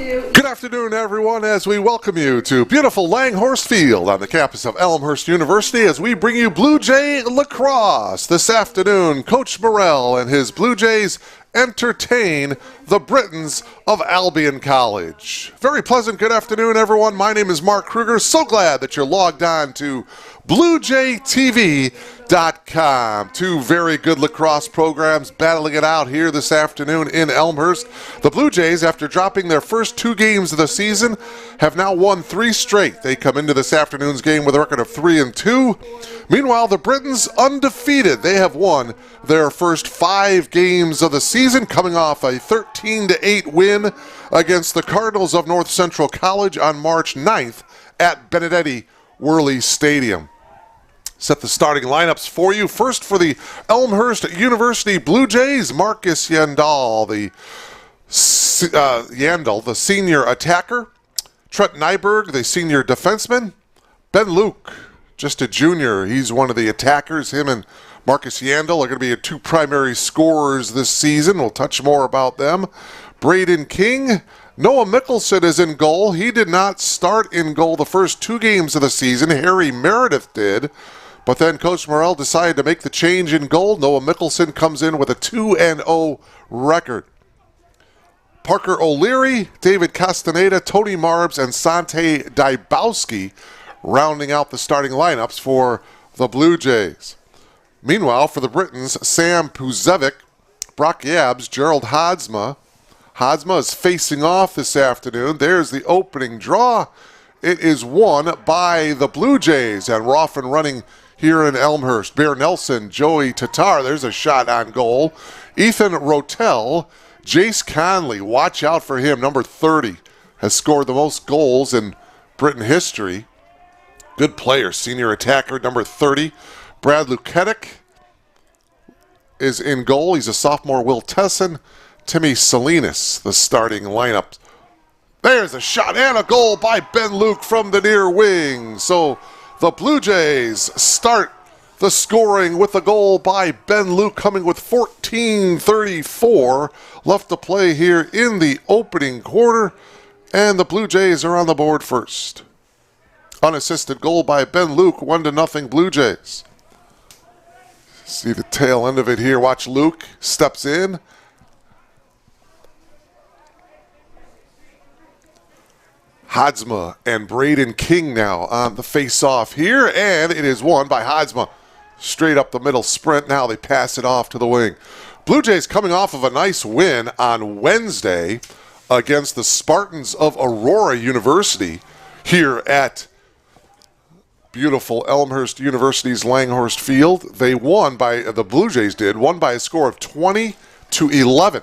Good afternoon, everyone, as we welcome you to beautiful Langhorse Field on the campus of Elmhurst University as we bring you Blue Jay Lacrosse. This afternoon, Coach Morrell and his Blue Jays entertain the Britons of Albion College. Very pleasant good afternoon, everyone. My name is Mark Kruger. So glad that you're logged on to BlueJayTV.com. Two very good lacrosse programs battling it out here this afternoon in Elmhurst. The Blue Jays, after dropping their first two games of the season, have now won 3 straight. They come into this afternoon's game with a record of 3-2. Meanwhile, the Britons undefeated. They have won their first 5 games of the season, coming off a 13-8 win against the Cardinals of North Central College on March 9th at Benedetti Worley Stadium. Set the starting lineups for you. First for the Elmhurst University Blue Jays, Marcus Yandel, the senior attacker. Trent Nyberg, the senior defenseman. Ben Luke, just a junior. He's one of the attackers. Him and Marcus Yandel are going to be 2 primary scorers this season. We'll touch more about them. Braden King. Noah Mickelson is in goal. He did not start in goal the first 2 games of the season. Harry Meredith did. But then Coach Morrell decided to make the change in goal. Noah Mickelson comes in with a 2-0 record. Parker O'Leary, David Castaneda, Tony Marbs, and Sante Dybowski rounding out the starting lineups for the Blue Jays. Meanwhile, for the Britons, Sam Puzevic, Brock Yabs, Gerald Hodsma. Hodsma is facing off this afternoon. There's the opening draw. It is won by the Blue Jays, and we're off and running here in Elmhurst. Bear Nelson, Joey Tatar, there's a shot on goal. Ethan Rotel, Jace Conley, watch out for him, number 30, has scored the most goals in Britain history. Good player, senior attacker, number 30. Brad Luketic is in goal. He's a sophomore. Will Tesson, Timmy Salinas, the starting lineup. There's a shot and a goal by Ben Luke from the near wing. So the Blue Jays start the scoring with a goal by Ben Luke, coming with 14:34 left to play here in the opening quarter. And the Blue Jays are on the board first. Unassisted goal by Ben Luke, 1-0 Blue Jays. See the tail end of it here. Watch Luke steps in. Hodsma and Braden King now on the face-off here, and it is won by Hodsma. Straight up the middle sprint. Now they pass it off to the wing. Blue Jays coming off of a nice win on Wednesday against the Spartans of Aurora University here at beautiful Elmhurst University's Langhorse Field. They won by, the Blue Jays won by a score of 20-11.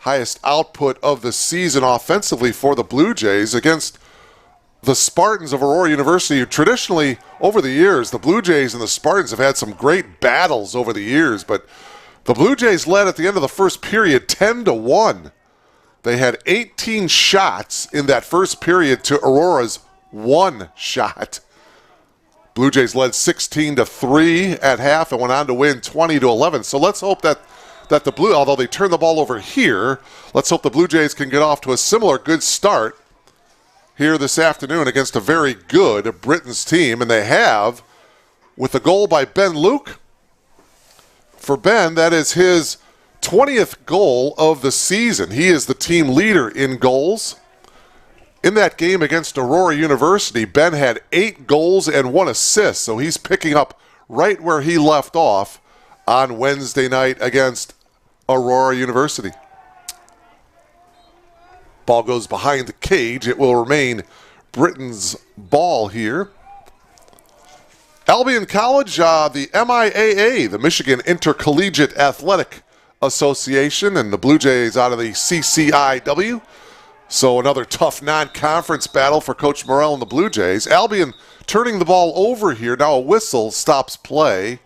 Highest output of the season offensively for the Blue Jays against the Spartans of Aurora University. Traditionally, over the years, the Blue Jays and the Spartans have had some great battles over the years, but the Blue Jays led at the end of the first period 10-1. They had 18 shots in that first period to Aurora's 1 shot. Blue Jays led 16-3 at half and went on to win 20-11. So let's hope that the Blue, although they turned the ball over here, let's hope the Blue Jays can get off to a similar good start here this afternoon against a very good Britons team. And they have, with a goal by Ben Luke. For Ben, that is his 20th goal of the season. He is the team leader in goals. In that game against Aurora University, Ben had 8 goals and 1 assist, so he's picking up right where he left off on Wednesday night against Aurora University. Ball goes behind the cage. It will remain Britain's ball here. Albion College, the MIAA, the Michigan Intercollegiate Athletic Association, and the Blue Jays out of the CCIW. So another tough non-conference battle for Coach Morrell and the Blue Jays. Albion turning the ball over here. Now a whistle stops play.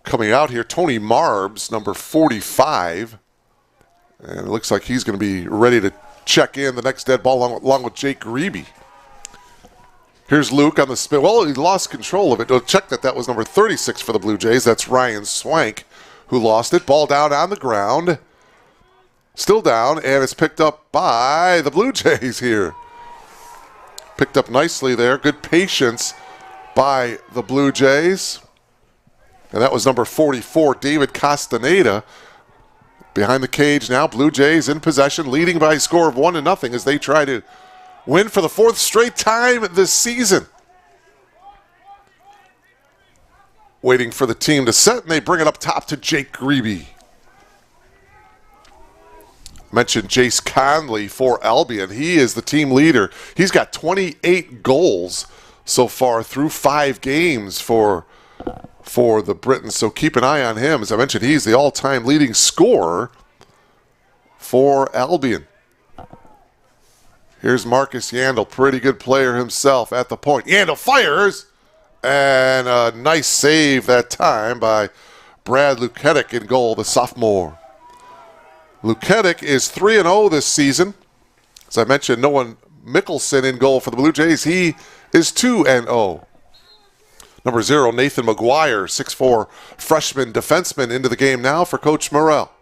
Coming out here, Tony Marbs, number 45. And it looks like he's going to be ready to check in the next dead ball along with Jake Grebe. Here's Luke on the spin. Well, he lost control of it. Check that was number 36 for the Blue Jays. That's Ryan Swank who lost it. Ball down on the ground. Still down, and it's picked up by the Blue Jays here. Picked up nicely there. Good patience by the Blue Jays. And that was number 44, David Castaneda. Behind the cage now, Blue Jays in possession, leading by a score of 1-0 as they try to win for the 4th straight time this season. Waiting for the team to set, and they bring it up top to Jake Grebe. Mentioned Jace Conley for Albion. He is the team leader. He's got 28 goals so far through 5 games for the Britons, so keep an eye on him. As I mentioned, he's the all-time leading scorer for Albion. Here's Marcus Yandel, pretty good player himself at the point. Yandel fires, and a nice save that time by Brad Luketic in goal, the sophomore. Luketic is 3-0 this season. As I mentioned, Noah Mickelson in goal for the Blue Jays. He is 2-0. Number 0, Nathan McGuire, 6'4", freshman defenseman into the game now for Coach Morrell.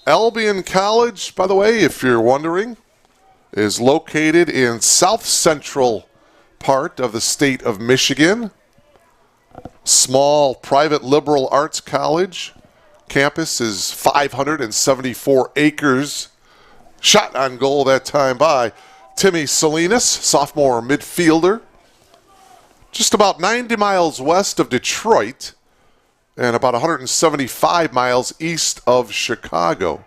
Albion College, by the way, if you're wondering, is located in south central part of the state of Michigan. Small private liberal arts college. Campus is 574 acres. Shot on goal that time by Timmy Salinas, sophomore midfielder. Just about 90 miles west of Detroit and about 175 miles east of Chicago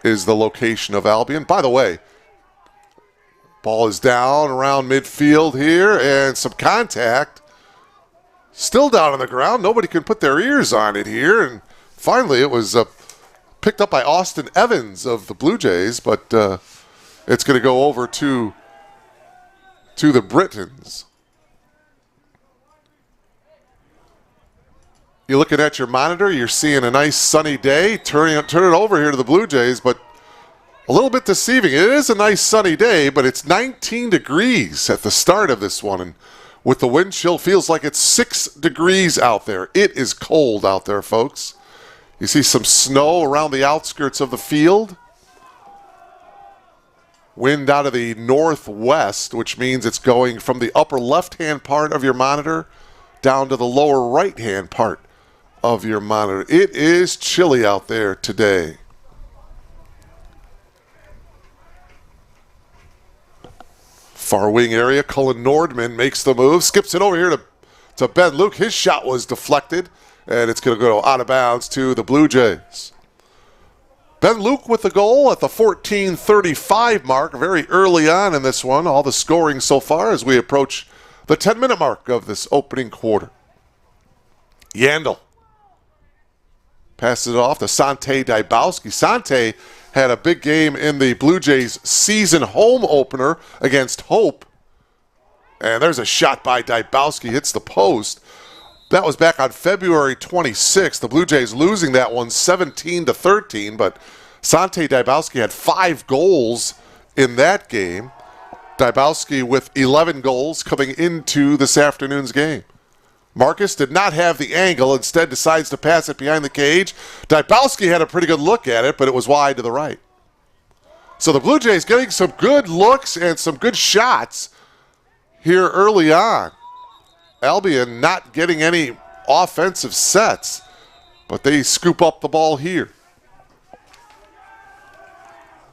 is the location of Albion. By the way, ball is down around midfield here and some contact. Still down on the ground. Nobody can put their ears on it here. And finally it was picked up by Austin Evans of the Blue Jays, but it's going to go over to the Britons. You're looking at your monitor, you're seeing a nice sunny day. Turn it over here to the Blue Jays, but a little bit deceiving. It is a nice sunny day, but it's 19 degrees at the start of this one. And with the wind chill, feels like it's 6 degrees out there. It is cold out there, folks. You see some snow around the outskirts of the field. Wind out of the northwest, which means it's going from the upper left-hand part of your monitor down to the lower right-hand part of your monitor. It is chilly out there today. Far wing area, Cullen Nordman makes the move, skips it over here to Ben Luke. His shot was deflected, and it's going to go out of bounds to the Blue Jays. Ben Luke with the goal at the 14:35 mark, very early on in this one. All the scoring so far as we approach the 10-minute mark of this opening quarter. Yandel passes it off to Sante Dybowski. Sante had a big game in the Blue Jays season home opener against Hope. And there's a shot by Dybowski, hits the post. That was back on February 26th. The Blue Jays losing that one 17-13, but Sante Dybowski had 5 goals in that game. Dybowski with 11 goals coming into this afternoon's game. Marcus did not have the angle, instead decides to pass it behind the cage. Dybowski had a pretty good look at it, but it was wide to the right. So the Blue Jays getting some good looks and some good shots here early on. Albion not getting any offensive sets, but they scoop up the ball here.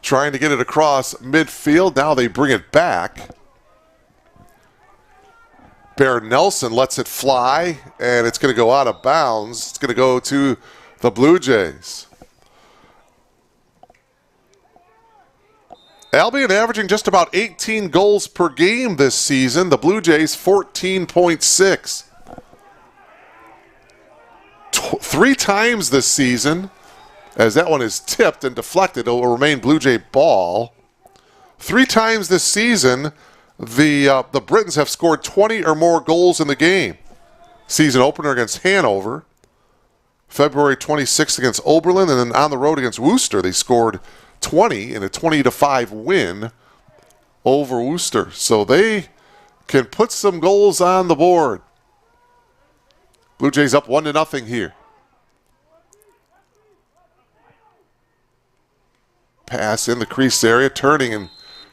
Trying to get it across midfield. Now they bring it back. Bear Nelson lets it fly, and it's going to go out of bounds. It's going to go to the Blue Jays. Albion averaging just about 18 goals per game this season. The Blue Jays 14.6. 3 times this season, as that one is tipped and deflected, it will remain Blue Jay ball. 3 times this season, the Britons have scored 20 or more goals in the game. Season opener against Hanover, February 26th against Oberlin, and then on the road against Worcester, they scored 20 in a 20-5 win over Worcester. So they can put some goals on the board. Blue Jays up 1-0 here. Pass in the crease area, turning and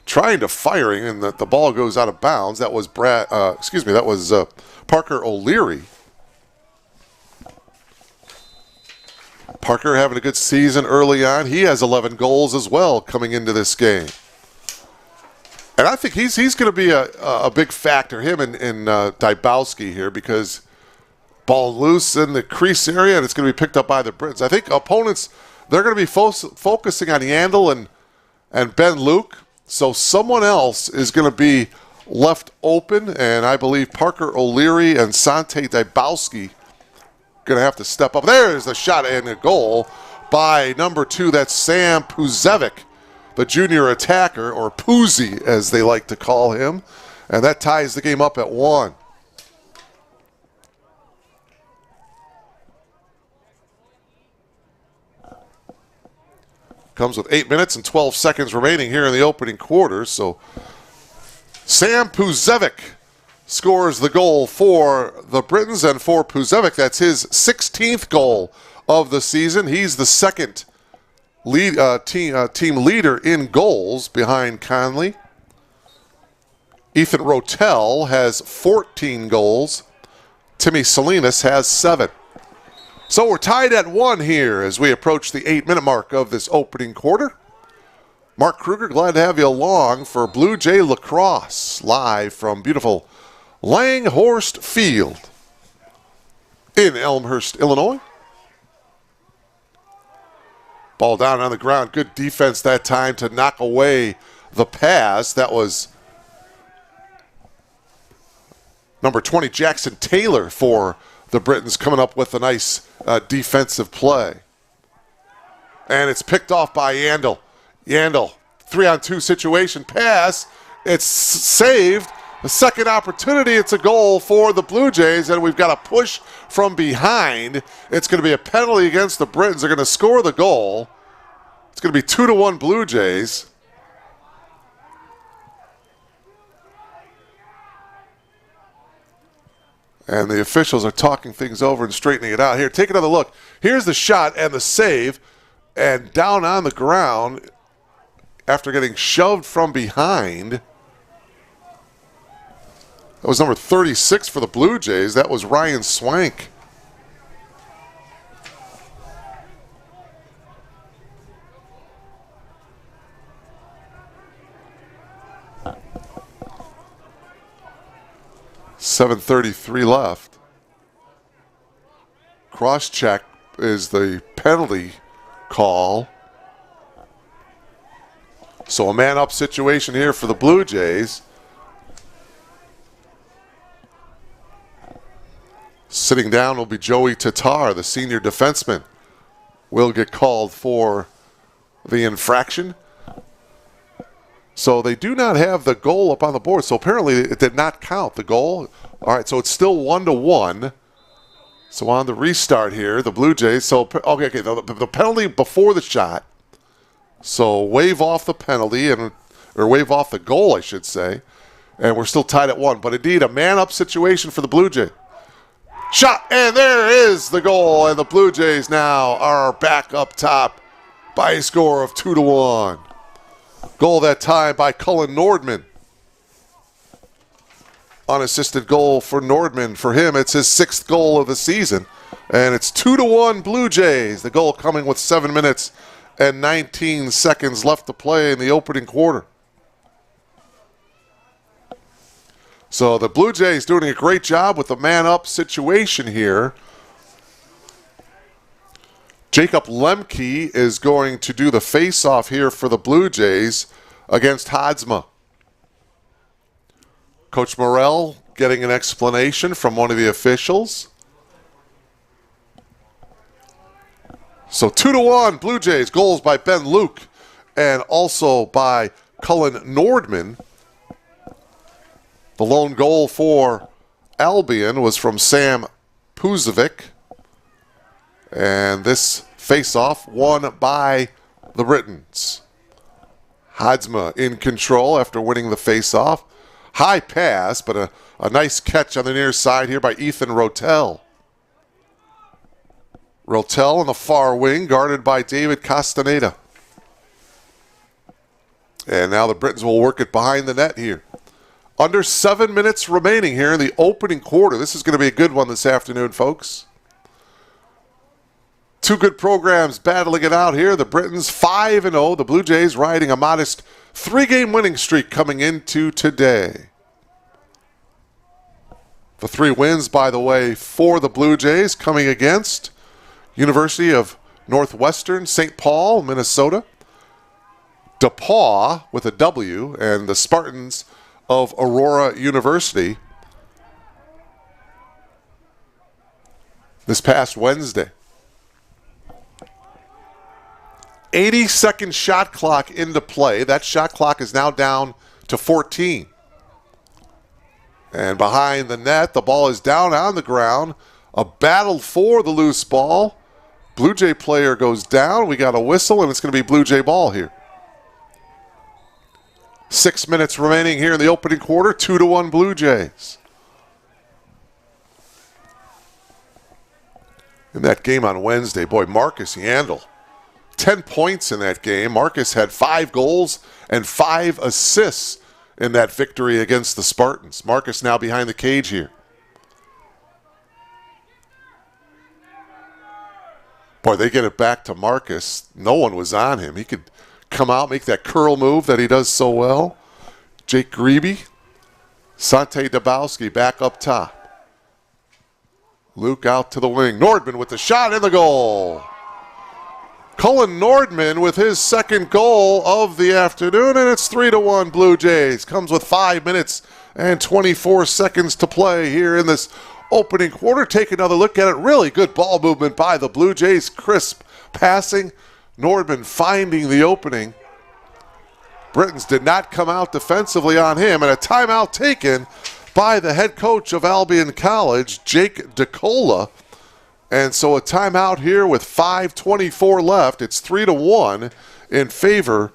trying to firing, and the ball goes out of bounds. That was Parker O'Leary. Parker having a good season early on. He has 11 goals as well coming into this game. And I think he's going to be a big factor, him and Dybowski here, because ball loose in the crease area, and it's going to be picked up by the Britons. I think opponents, they're going to be focusing on Yandel and Ben Luke, so someone else is going to be left open, and I believe Parker O'Leary and Sante Dybowski going to have to step up. There's the shot and a goal by number 2. That's Sam Puzevic, the junior attacker, or Poozy as they like to call him, and that ties the game up at 1. Comes with 8 minutes and 12 seconds remaining here in the opening quarter. So Sam Puzevic scores the goal for the Britons, and for Puzevic, that's his 16th goal of the season. He's the second team leader in goals behind Conley. Ethan Rotel has 14 goals. Timmy Salinas has 7. So we're tied at 1 here as we approach the 8-minute mark of this opening quarter. Mark Kruger, glad to have you along for Blue Jay Lacrosse, live from beautiful Langhorst Field in Elmhurst, Illinois. Ball down on the ground. Good defense that time to knock away the pass. That was number 20, Jackson Taylor, for the Britons, coming up with a nice defensive play. And it's picked off by Yandel. Yandel, 3-on-2 situation, pass. It's saved. The second opportunity, it's a goal for the Blue Jays, and we've got a push from behind. It's going to be a penalty against the Britons. They're going to score the goal. It's going to be 2-1 Blue Jays. And the officials are talking things over and straightening it out. Here, take another look. Here's the shot and the save. And down on the ground, after getting shoved from behind, that was number 36 for the Blue Jays. That was Ryan Swank. .733 left. Cross-check is the penalty call. So a man-up situation here for the Blue Jays. Sitting down will be Joey Tatar, the senior defenseman. Will get called for the infraction. So they do not have the goal up on the board. So apparently it did not count, the goal. All right, so it's still 1-1. So on the restart here, the Blue Jays. So, okay, the penalty before the shot. So wave off the penalty, or wave off the goal, I should say. And we're still tied at 1. But indeed, a man-up situation for the Blue Jays. Shot, and there is the goal. And the Blue Jays now are back up top by a score of 2-1. Goal that time by Cullen Nordman. Unassisted goal for Nordman. For him, it's his 6th goal of the season. And it's 2-1 Blue Jays. The goal coming with 7 minutes and 19 seconds left to play in the opening quarter. So the Blue Jays doing a great job with the man-up situation here. Jacob Lemke is going to do the face-off here for the Blue Jays against Hadsma. Coach Morrell getting an explanation from one of the officials. So 2-1 Blue Jays. Goals by Ben Luke and also by Cullen Nordman. The lone goal for Albion was from Sam Puzevic. And this face-off won by the Britons. Hadsma in control after winning the faceoff. High pass, but a nice catch on the near side here by Ethan Rotel. Rotel on the far wing, guarded by David Castaneda. And now the Britons will work it behind the net here. Under 7 minutes remaining here in the opening quarter. This is going to be a good one this afternoon, folks. Two good programs battling it out here. The Britons 5-0. The Blue Jays riding a modest 3-game winning streak coming into today. The 3 wins, by the way, for the Blue Jays coming against University of Northwestern, St. Paul, Minnesota, DePaul with a W, and the Spartans of Aurora University this past Wednesday. 80-second shot clock into play. That shot clock is now down to 14. And behind the net, the ball is down on the ground. A battle for the loose ball. Blue Jay player goes down. We got a whistle, and it's going to be Blue Jay ball here. 6 minutes remaining here in the opening quarter. 2-1 Blue Jays. In that game on Wednesday, boy, Marcus Yandel, 10 points in that game. Marcus had 5 goals and 5 assists in that victory against the Spartans. Marcus now behind the cage here. Boy, they get it back to Marcus. No one was on him. He could come out, make that curl move that he does so well. Jake Grebe, Sante Dabowski back up top. Luke out to the wing. Nordman with the shot and the goal. Cullen Nordman with his second goal of the afternoon, and it's 3-1 Blue Jays. Comes with 5 minutes and 24 seconds to play here in this opening quarter. Take another look at it. Really good ball movement by the Blue Jays. Crisp passing. Nordman finding the opening. Britons did not come out defensively on him, and a timeout taken by the head coach of Albion College, Jake DeCola. And so a timeout here with 5:24 left. It's 3-1 in favor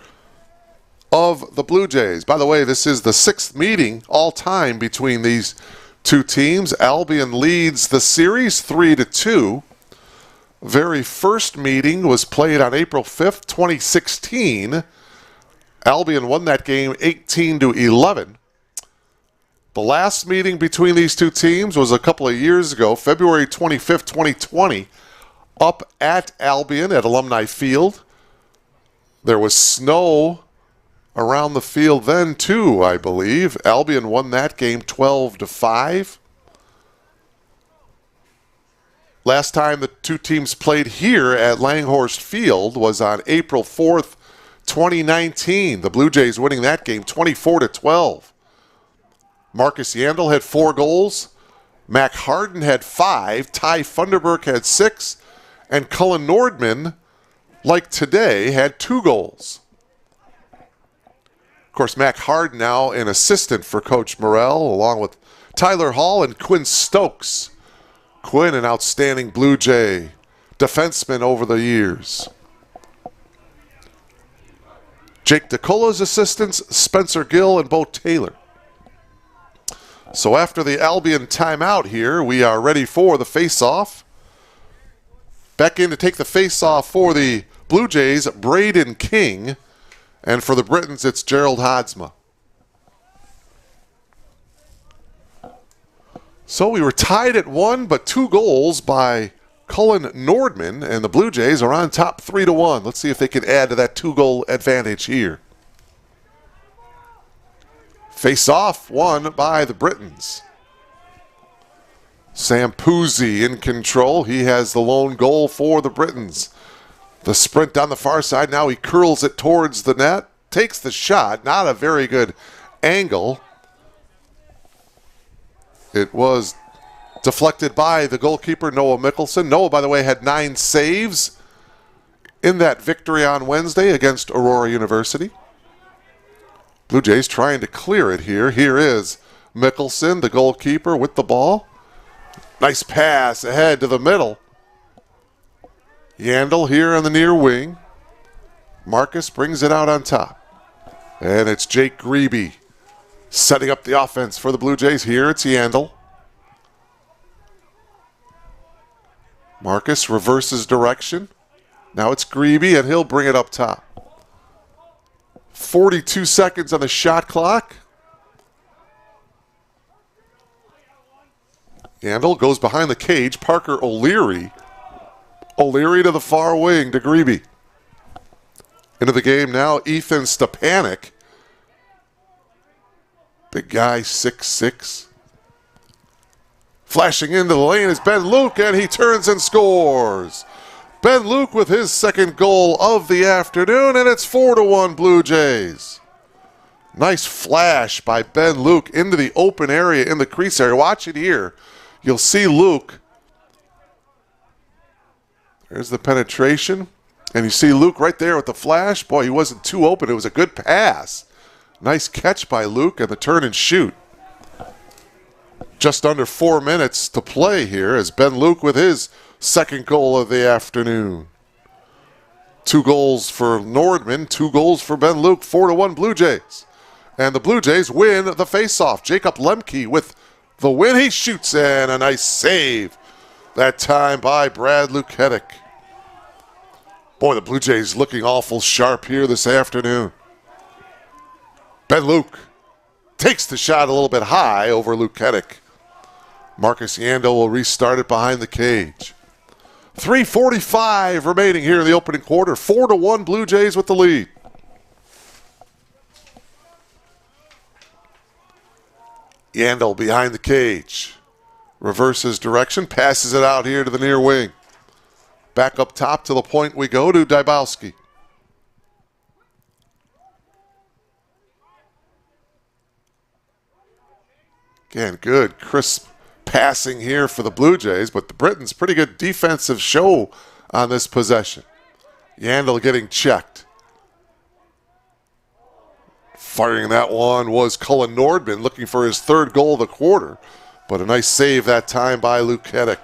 of the Blue Jays. By the way, this is the 6th meeting all time between these two teams. Albion leads the series 3-2. Very first meeting was played on April 5th, 2016. Albion won that game 18-11. The last meeting between these two teams was a couple of years ago, February 25th, 2020, up at Albion at Alumni Field. There was snow around the field then, too, I believe. Albion won that game 12-5. Last time the two teams played here at Langhorst Field was on April 4th, 2019. The Blue Jays winning that game 24-12. Marcus Yandel had 4 goals. Mac Harden had 5. Ty Funderburk had 6. And Cullen Nordman, like today, had 2 goals. Of course, Mac Harden now an assistant for Coach Morrell, along with Tyler Hall and Quinn Stokes. Quinn, an outstanding Blue Jay defenseman over the years. Jake DeCola's assistants, Spencer Gill and Bo Taylor. So after the Albion timeout here, we are ready for the face-off. Back in to take the face-off for the Blue Jays, Braden King. And for the Britons, it's Gerald Hadsma. So we were tied at 1, but 2 goals by Cullen Nordman, and the Blue Jays are on top 3-1. Let's see if they can add to that 2-goal advantage here. Face-off won by the Britons. Sam Puzzi in control. He has the lone goal for the Britons. The sprint down the far side. Now he curls it towards the net. Takes the shot. Not a very good angle. It was deflected by the goalkeeper, Noah Mickelson. Noah, by the way, had 9 saves in that victory on Wednesday against Aurora University. Blue Jays trying to clear it here. Here is Mickelson, the goalkeeper, with the ball. Nice pass ahead to the middle. Yandel here on the near wing. Marcus brings it out on top. And it's Jake Grebe setting up the offense for the Blue Jays. Here it's Yandel. Marcus reverses direction. Now it's Grebe, and he'll bring it up top. 42 seconds on the shot clock. Yandel goes behind the cage. Parker O'Leary. O'Leary to the far wing to Grebe. Into the game now, Ethan Stepanek. Big guy, 6'6". Flashing into the lane is Ben Luke, and he turns and scores. Ben Luke with his second goal of the afternoon, and it's 4-1 Blue Jays. Nice flash by Ben Luke into the open area in the crease area. Watch it here. You'll see Luke. There's the penetration. And you see Luke right there with the flash. Boy, he wasn't too open. It was a good pass. Nice catch by Luke and the turn and shoot. Just under 4 minutes to play here as Ben Luke with his second goal of the afternoon. 2 goals for Nordman, 2 goals for Ben Luke, 4-1 Blue Jays. And the Blue Jays win the faceoff. Jacob Lemke with the win. He shoots, and a nice save. That time by Brad Luketic. Boy, the Blue Jays looking awful sharp here this afternoon. Ben Luke takes the shot a little bit high over Luketic. Marcus Yandel will restart it behind the cage. 3:45 remaining here in the opening quarter. 4-1 Blue Jays with the lead. Yandel behind the cage. Reverses direction, passes it out here to the near wing. Back up top to the point we go to Dybowski. Again, good, crisp passing here for the Blue Jays, but the Britons, pretty good defensive show on this possession. Yandel getting checked. Firing that one was Cullen Nordman, looking for his 3rd goal of the quarter, but a nice save that time by Luketic.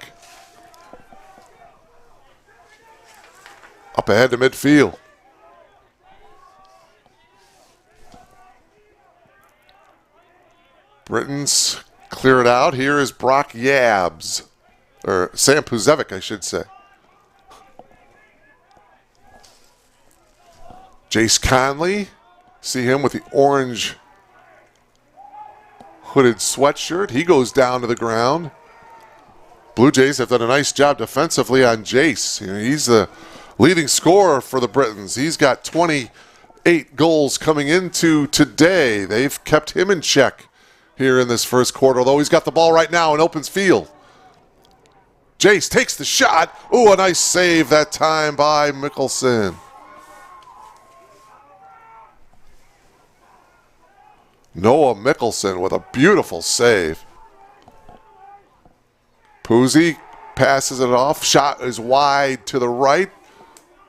Up ahead to midfield. Britons clear it out. Here is Brock Yabs. Or Sam Puzevic, I should say. Jace Conley. See him with the orange hooded sweatshirt. He goes down to the ground. Blue Jays have done a nice job defensively on Jace. You know, he's the leading scorer for the Britons. He's got 28 goals coming into today. They've kept him in check here in this first quarter, although he's got the ball right now and opens field. Jace takes the shot. Ooh, a nice save that time by Mickelson. Noah Mickelson with a beautiful save. Puzzi passes it off. Shot is wide to the right.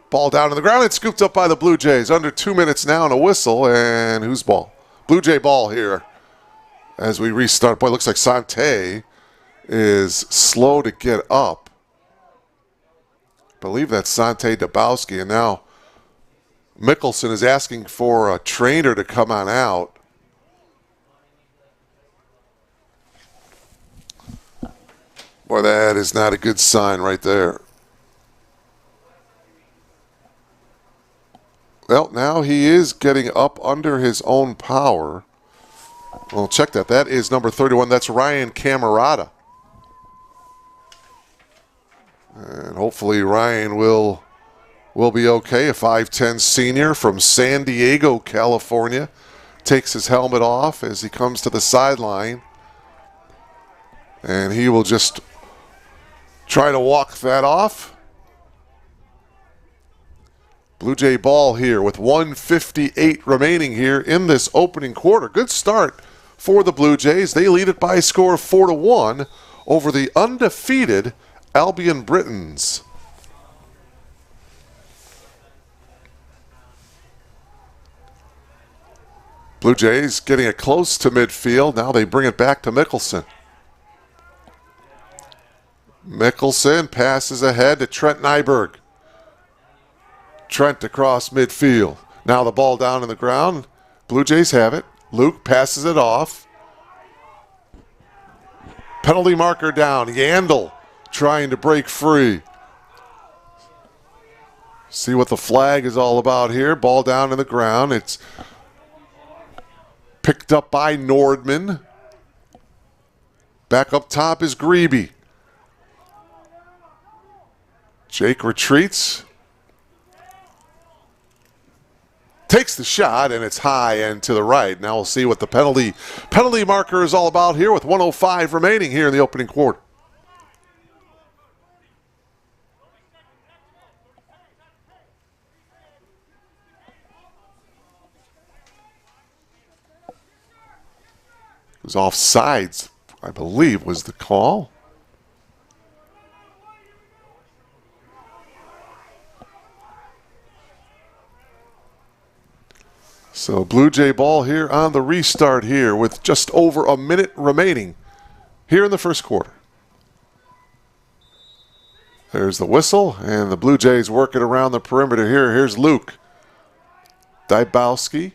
Ball down to the ground. It's scooped up by the Blue Jays. Under 2 minutes now and a whistle. And whose ball? Blue Jay ball here as we restart. Boy, it looks like Sante is slow to get up. I believe that's Sante Dybowski. And now Mickelson is asking for a trainer to come on out. Boy, that is not a good sign right there. Well, now he is getting up under his own power. Well, check that. That is number 31. That's Ryan Camerata. And hopefully Ryan will be okay. A 5'10 senior from San Diego, California. Takes his helmet off as he comes to the sideline. And he will just try to walk that off. Blue Jay ball here with 1:58 remaining here in this opening quarter. Good start for the Blue Jays. They lead it by a score of 4-1 over the undefeated Albion Britons. Blue Jays getting it close to midfield. Now they bring it back to Mickelson. Mickelson passes ahead to Trent Nyberg. Trent across midfield. Now the ball down on the ground. Blue Jays have it. Luke passes it off. Penalty marker down. Yandel trying to break free. See what the flag is all about here. Ball down to the ground. It's picked up by Nordman. Back up top is Grebe. Jake retreats. Takes the shot, and it's high and to the right. Now we'll see what the penalty marker is all about here with 1:05 remaining here in the opening quarter. It was offsides, I believe, was the call. So Blue Jay ball here on the restart here with just over a minute remaining here in the first quarter. There's the whistle, and the Blue Jays working around the perimeter here. Here's Luke. Dybowski.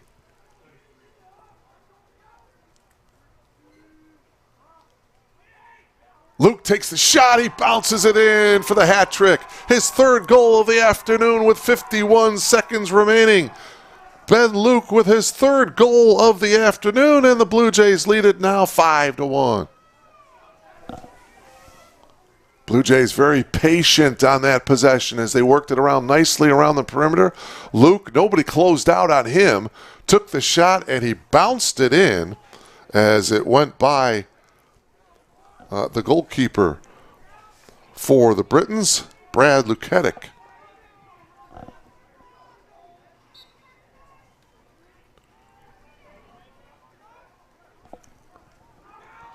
Luke takes the shot. He bounces it in for the hat trick. His third goal of the afternoon with 51 seconds remaining. Ben Luke with his third goal of the afternoon, and the Blue Jays lead it now 5-1. Blue Jays very patient on that possession as they worked it around nicely around the perimeter. Luke, nobody closed out on him, took the shot, and he bounced it in as it went by the goalkeeper for the Britons, Brad Luketic.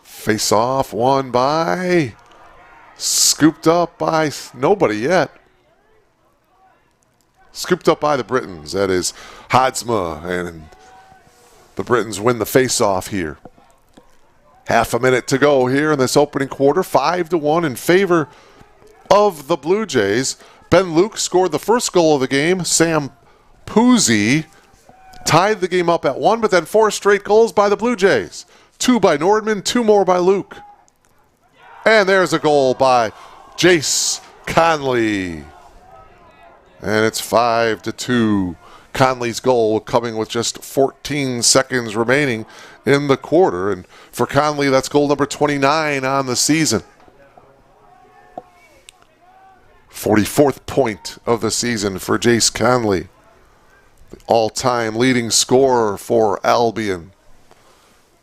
Face off, won by, scooped up by nobody yet. Scooped up by the Britons. That is Hadsma, and the Britons win the face off here. Half a minute to go here in this opening quarter. 5-1 in favor of the Blue Jays. Ben Luke scored the first goal of the game. Sam Puzzi tied the game up at 1, but then 4 straight goals by the Blue Jays. 2 by Nordman, 2 more by Luke. And there's a goal by Jace Conley. And it's 5-2. Conley's goal coming with just 14 seconds remaining in the quarter. And for Conley, that's goal number 29 on the season. 44th point of the season for Jace Conley. The all-time leading scorer for Albion.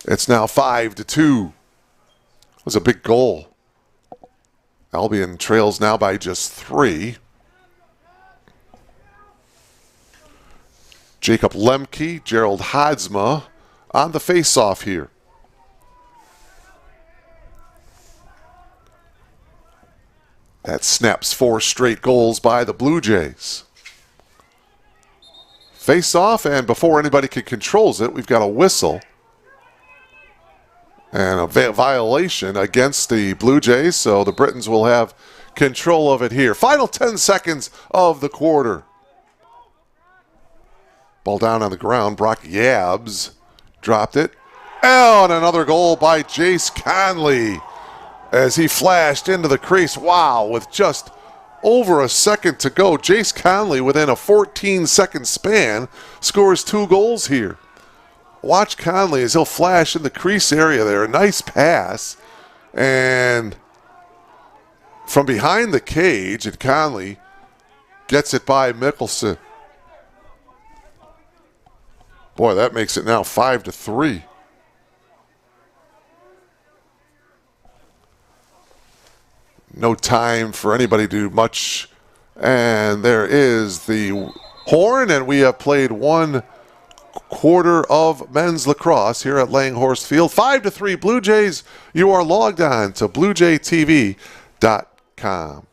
It's now 5-2. It was a big goal. Albion trails now by just 3. Jacob Lemke, Gerald Hadsma on the face-off here. That snaps 4 straight goals by the Blue Jays. Face-off, and before anybody can controls it, we've got a whistle. And a violation against the Blue Jays, so the Britons will have control of it here. Final 10 seconds of the quarter. Ball down on the ground. Brock Yabs dropped it. Oh, and another goal by Jace Conley as he flashed into the crease. Wow, with just over a second to go, Jace Conley, within a 14-second span, scores 2 goals here. Watch Conley as he'll flash in the crease area there. A nice pass. And from behind the cage, and Conley gets it by Mickelson. Boy, that makes it now 5-3. No time for anybody to do much. And there is the horn, and we have played 1 quarter of men's lacrosse here at Langhorst Field. 5-3 Blue Jays. You are logged on to BlueJayTV.com.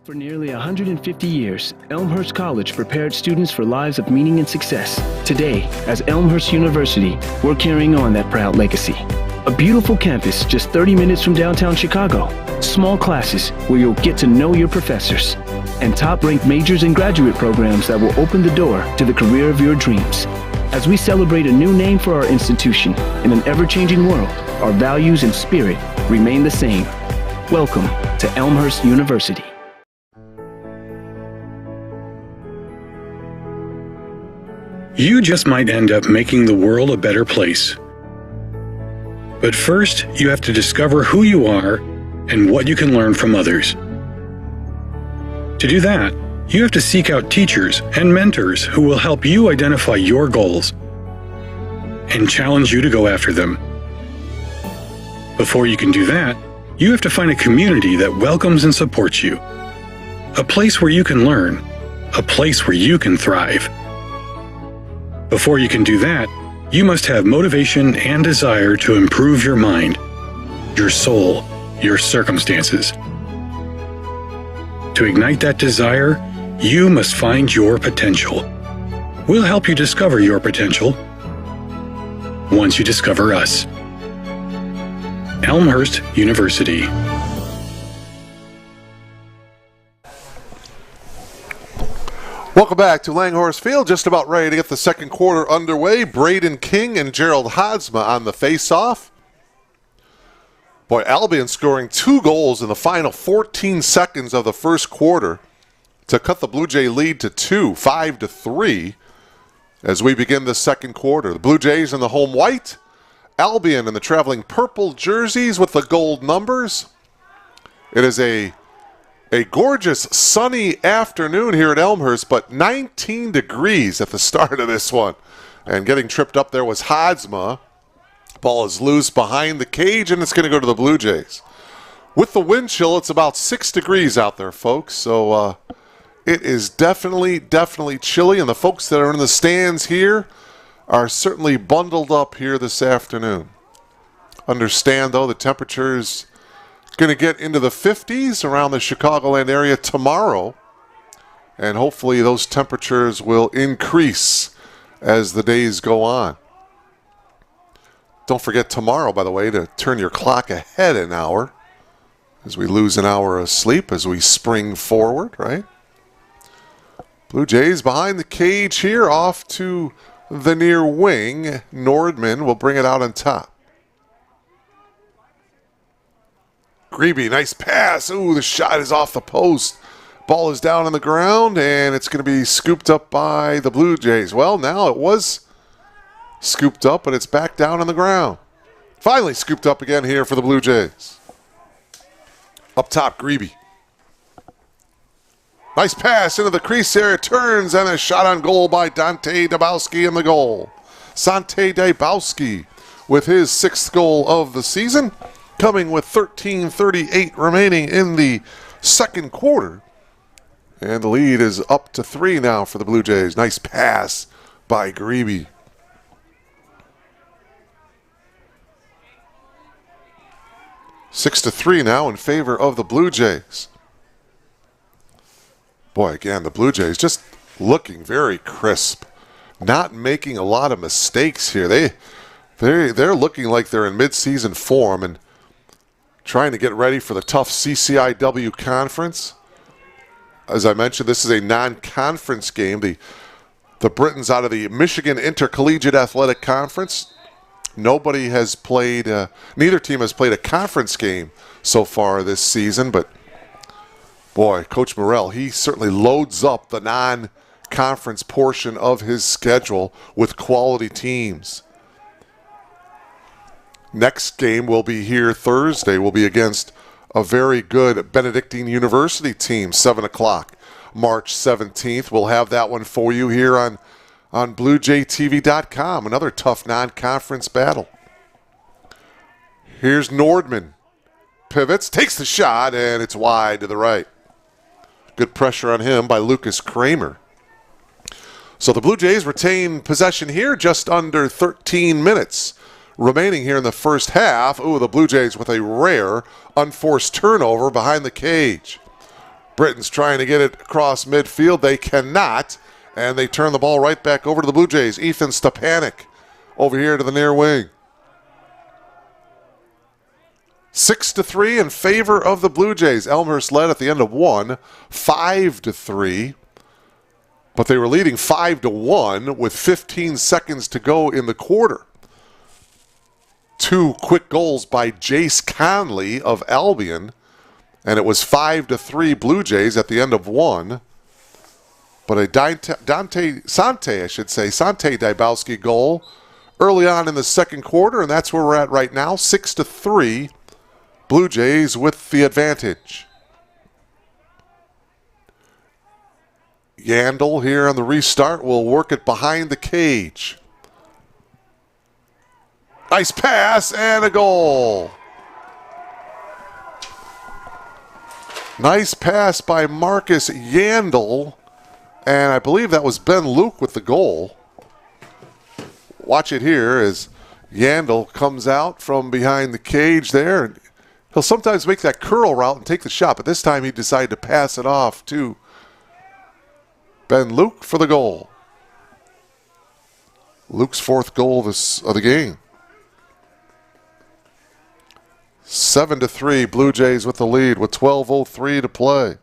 For nearly 150 years, Elmhurst College prepared students for lives of meaning and success. Today, as Elmhurst University, we're carrying on that proud legacy. A beautiful campus just 30 minutes from downtown Chicago. Small classes where you'll get to know your professors. And top-ranked majors and graduate programs that will open the door to the career of your dreams. As we celebrate a new name for our institution in an ever-changing world, our values and spirit remain the same. Welcome to Elmhurst University. You just might end up making the world a better place. But first, you have to discover who you are and what you can learn from others. To do that, you have to seek out teachers and mentors who will help you identify your goals and challenge you to go after them. Before you can do that, you have to find a community that welcomes and supports you. A place where you can learn, a place where you can thrive. Before you can do that, you must have motivation and desire to improve your mind, your soul, your circumstances. To ignite that desire, you must find your potential. We'll help you discover your potential once you discover us. Elmhurst University. Welcome back to Langhorse Field. Just about ready to get the second quarter underway. Braden King and Gerald Hodsma on the face-off. Boy, Albion scoring 2 goals in the final 14 seconds of the first quarter to cut the Blue Jay lead to 2, 5-3 as we begin the second quarter. The Blue Jays in the home white, Albion in the traveling purple jerseys with the gold numbers. It is a gorgeous sunny afternoon here at Elmhurst, but 19 degrees at the start of this one. And getting tripped up there was Hodsma. Ball is loose behind the cage, and it's going to go to the Blue Jays. With the wind chill, it's about 6 degrees out there, folks. So it is definitely chilly, and the folks that are in the stands here are certainly bundled up here this afternoon. Understand, though, the temperatures going to get into the 50s around the Chicagoland area tomorrow, and hopefully those temperatures will increase as the days go on. Don't forget tomorrow, by the way, to turn your clock ahead an hour as we lose an hour of sleep as we spring forward, right? Blue Jays behind the cage here, off to the near wing. Nordman will bring it out on top. Grebe, nice pass. Ooh, the shot is off the post. Ball is down on the ground, and it's going to be scooped up by the Blue Jays. Well, now it was scooped up, but it's back down on the ground. Finally scooped up again here for the Blue Jays. Up top, Grebe. Nice pass into the crease area. Turns, and a shot on goal by Dante Dabowski in the goal. Sante Dabowski with his 6th goal of the season, coming with 13:38 remaining in the second quarter. And the lead is up to 3 now for the Blue Jays. Nice pass by Grebe. Six to 3 now in favor of the Blue Jays. Boy, again, the Blue Jays just looking very crisp. Not making a lot of mistakes here. They're looking like they're in midseason form and trying to get ready for the tough CCIW conference. As I mentioned, this is a non-conference game. The Britons out of the Michigan Intercollegiate Athletic Conference. Nobody has played, neither team has played a conference game so far this season, but boy, Coach Morrell, he certainly loads up the non-conference portion of his schedule with quality teams. Next game will be here Thursday. Will be against a very good Benedictine University team, 7 o'clock, March 17th. We'll have that one for you here on BlueJayTV.com. Another tough non-conference battle. Here's Nordman. Pivots, takes the shot, and it's wide to the right. Good pressure on him by Lucas Kramer. So the Blue Jays retain possession here, just under 13 minutes remaining here in the first half. Ooh, the Blue Jays with a rare unforced turnover behind the cage. Britain's trying to get it across midfield. They cannot, and they turn the ball right back over to the Blue Jays. Ethan Stepanek over here to the near wing. 6-3 in favor of the Blue Jays. Elmhurst led at the end of one, 5-3. But they were leading 5-1 with 15 seconds to go in the quarter. 2 quick goals by Jace Conley of Albion. And it was 5-3 Blue Jays at the end of one. But a Sante Dybowski goal early on in the second quarter, and that's where we're at right now, 6-3. Blue Jays with the advantage. Yandel here on the restart will work it behind the cage. Nice pass and a goal. Nice pass by Marcus Yandel, and I believe that was Ben Luke with the goal. Watch it here as Yandel comes out from behind the cage there. He'll sometimes make that curl route and take the shot, but this time he decided to pass it off to Ben Luke for the goal. Luke's 4th goal of the game. 7-3, Blue Jays with the lead with 12:03 to play.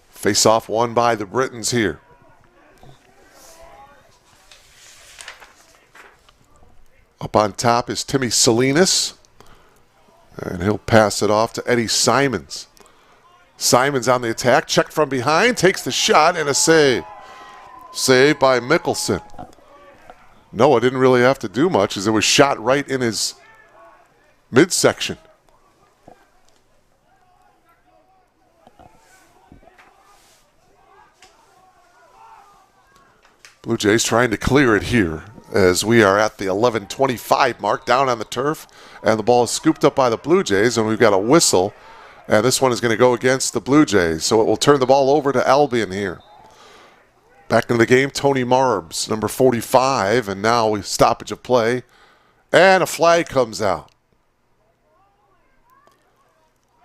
Face-off won by the Britons here. Up on top is Timmy Salinas, and he'll pass it off to Eddie Simons. Simons on the attack, checked from behind, takes the shot, and a save. Save by Mickelson. Noah didn't really have to do much as it was shot right in his midsection. Blue Jays trying to clear it here as we are at the 11:25 mark down on the turf, and the ball is scooped up by the Blue Jays, and we've got a whistle, and this one is going to go against the Blue Jays, so it will turn the ball over to Albion here. Back into the game, Tony Marbs, number 45, and now we stoppage of play, and a flag comes out.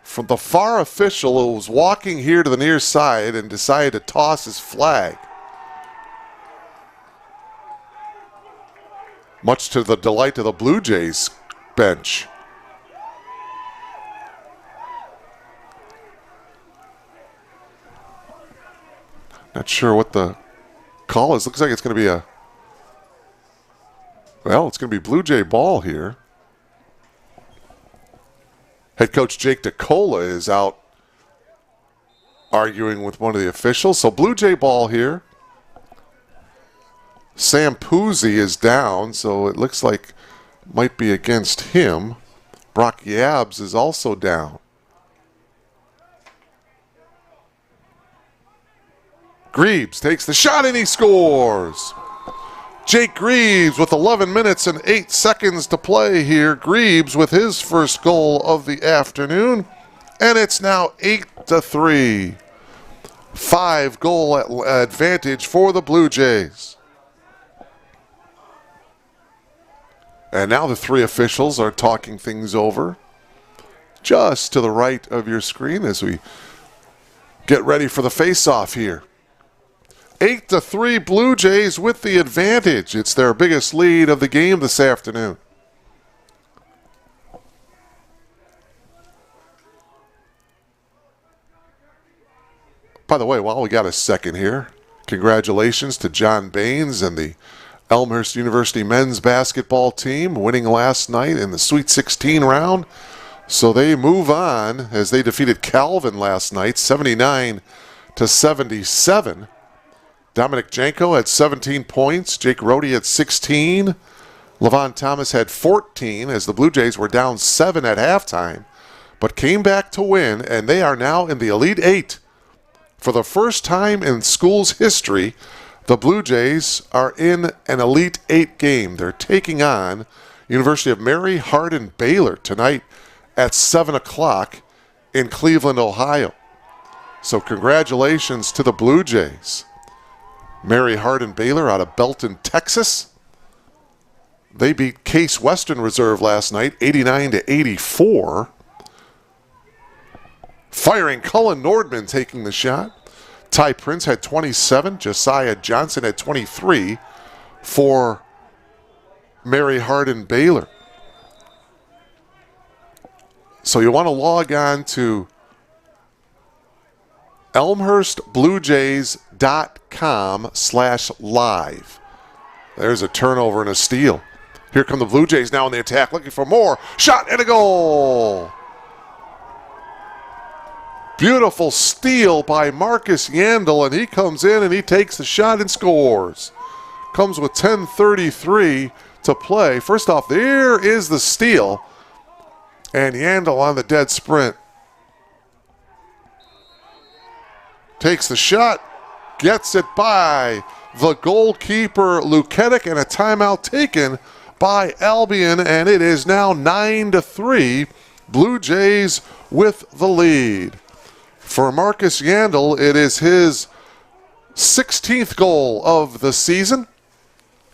From the far official who was walking here to the near side and decided to toss his flag. Much to the delight of the Blue Jays bench. Not sure what the call is. Looks like it's going to be it's going to be Blue Jay ball here. Head coach Jake DeCola is out arguing with one of the officials. So Blue Jay ball here. Sam Puzzi is down, so it looks like might be against him. Brock Yabs is also down. Greaves takes the shot and he scores. Jake Greaves with 11 minutes and 8 seconds to play here. Greaves with his first goal of the afternoon. And it's now 8-3. 5-goal advantage for the Blue Jays. And now the 3 officials are talking things over just to the right of your screen as we get ready for the face-off here. 8-3 Blue Jays with the advantage. It's their biggest lead of the game this afternoon. By the way, while we got a second here, congratulations to John Baines and the Elmhurst University men's basketball team winning last night in the Sweet 16 round. So they move on as they defeated Calvin last night, 79-77. Dominic Janko had 17 points. Jake Rohde had 16. Levon Thomas had 14 as the Blue Jays were down 7 at halftime, but came back to win, and they are now in the Elite Eight. For the first time in school's history, the Blue Jays are in an Elite Eight game. They're taking on University of Mary Hardin Baylor tonight at 7 o'clock in Cleveland, Ohio. So congratulations to the Blue Jays. Mary Hardin Baylor out of Belton, Texas. They beat Case Western Reserve last night, 89-84. Firing, Cullen Nordman taking the shot. Ty Prince had 27. Josiah Johnson had 23 for Mary Hardin Baylor. So you want to log on to elmhurstbluejays.com/live. There's a turnover and a steal. Here come the Blue Jays now in the attack, looking for more. Shot and a goal. Beautiful steal by Marcus Yandel, and he comes in and he takes the shot and scores. Comes with 10:33 to play. First off, there is the steal. And Yandel on the dead sprint. Takes the shot, gets it by the goalkeeper Luketic, and a timeout taken by Albion, and it is now 9-3. Blue Jays with the lead. For Marcus Yandel, it is his 16th goal of the season,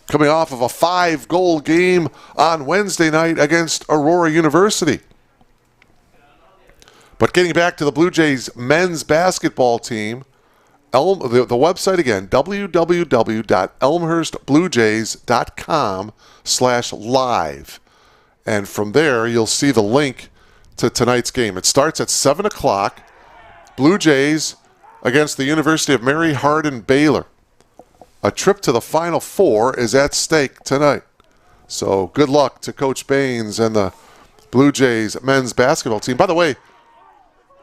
coming off of a 5-goal game on Wednesday night against Aurora University. But getting back to the Blue Jays men's basketball team, the website again, www.elmhurstbluejays.com/live. And from there, you'll see the link to tonight's game. It starts at 7 o'clock. Blue Jays against the University of Mary Hardin Baylor. A trip to the Final Four is at stake tonight. So good luck to Coach Baines and the Blue Jays men's basketball team. By the way,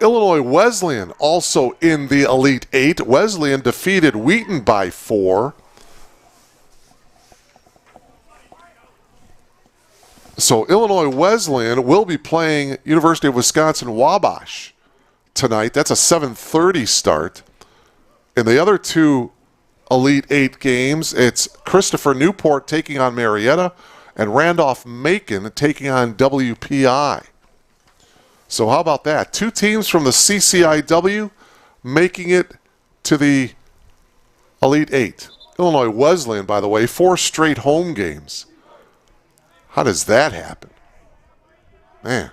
Illinois Wesleyan also in the Elite Eight. Wesleyan defeated Wheaton by 4. So Illinois Wesleyan will be playing University of Wisconsin-Wabash tonight. That's a 7:30 start. In the other two Elite Eight games, it's Christopher Newport taking on Marietta and Randolph-Macon taking on WPI. So how about that? Two teams from the CCIW making it to the Elite Eight. Illinois Wesleyan, by the way, 4 straight home games. How does that happen? Man.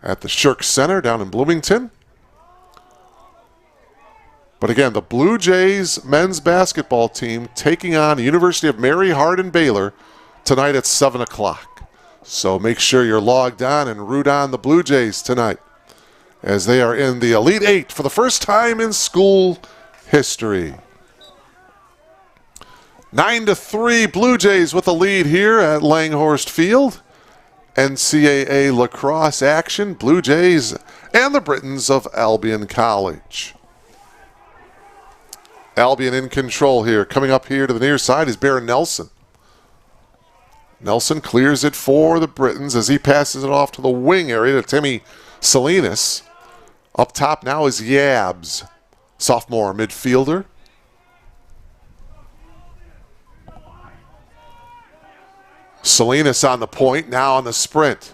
At the Shirk Center down in Bloomington. But again, the Blue Jays men's basketball team taking on the University of Mary Hardin Baylor tonight at 7 o'clock. So make sure you're logged on and root on the Blue Jays tonight as they are in the Elite Eight for the first time in school history. 9-3 Blue Jays with the lead here at Langhorst Field. NCAA lacrosse action, Blue Jays and the Britons of Albion College. Albion in control here. Coming up here to the near side is Baron Nelson. Nelson clears it for the Britons as he passes it off to the wing area to Timmy Salinas. Up top now is Yabs, sophomore midfielder. Salinas on the point, now on the sprint.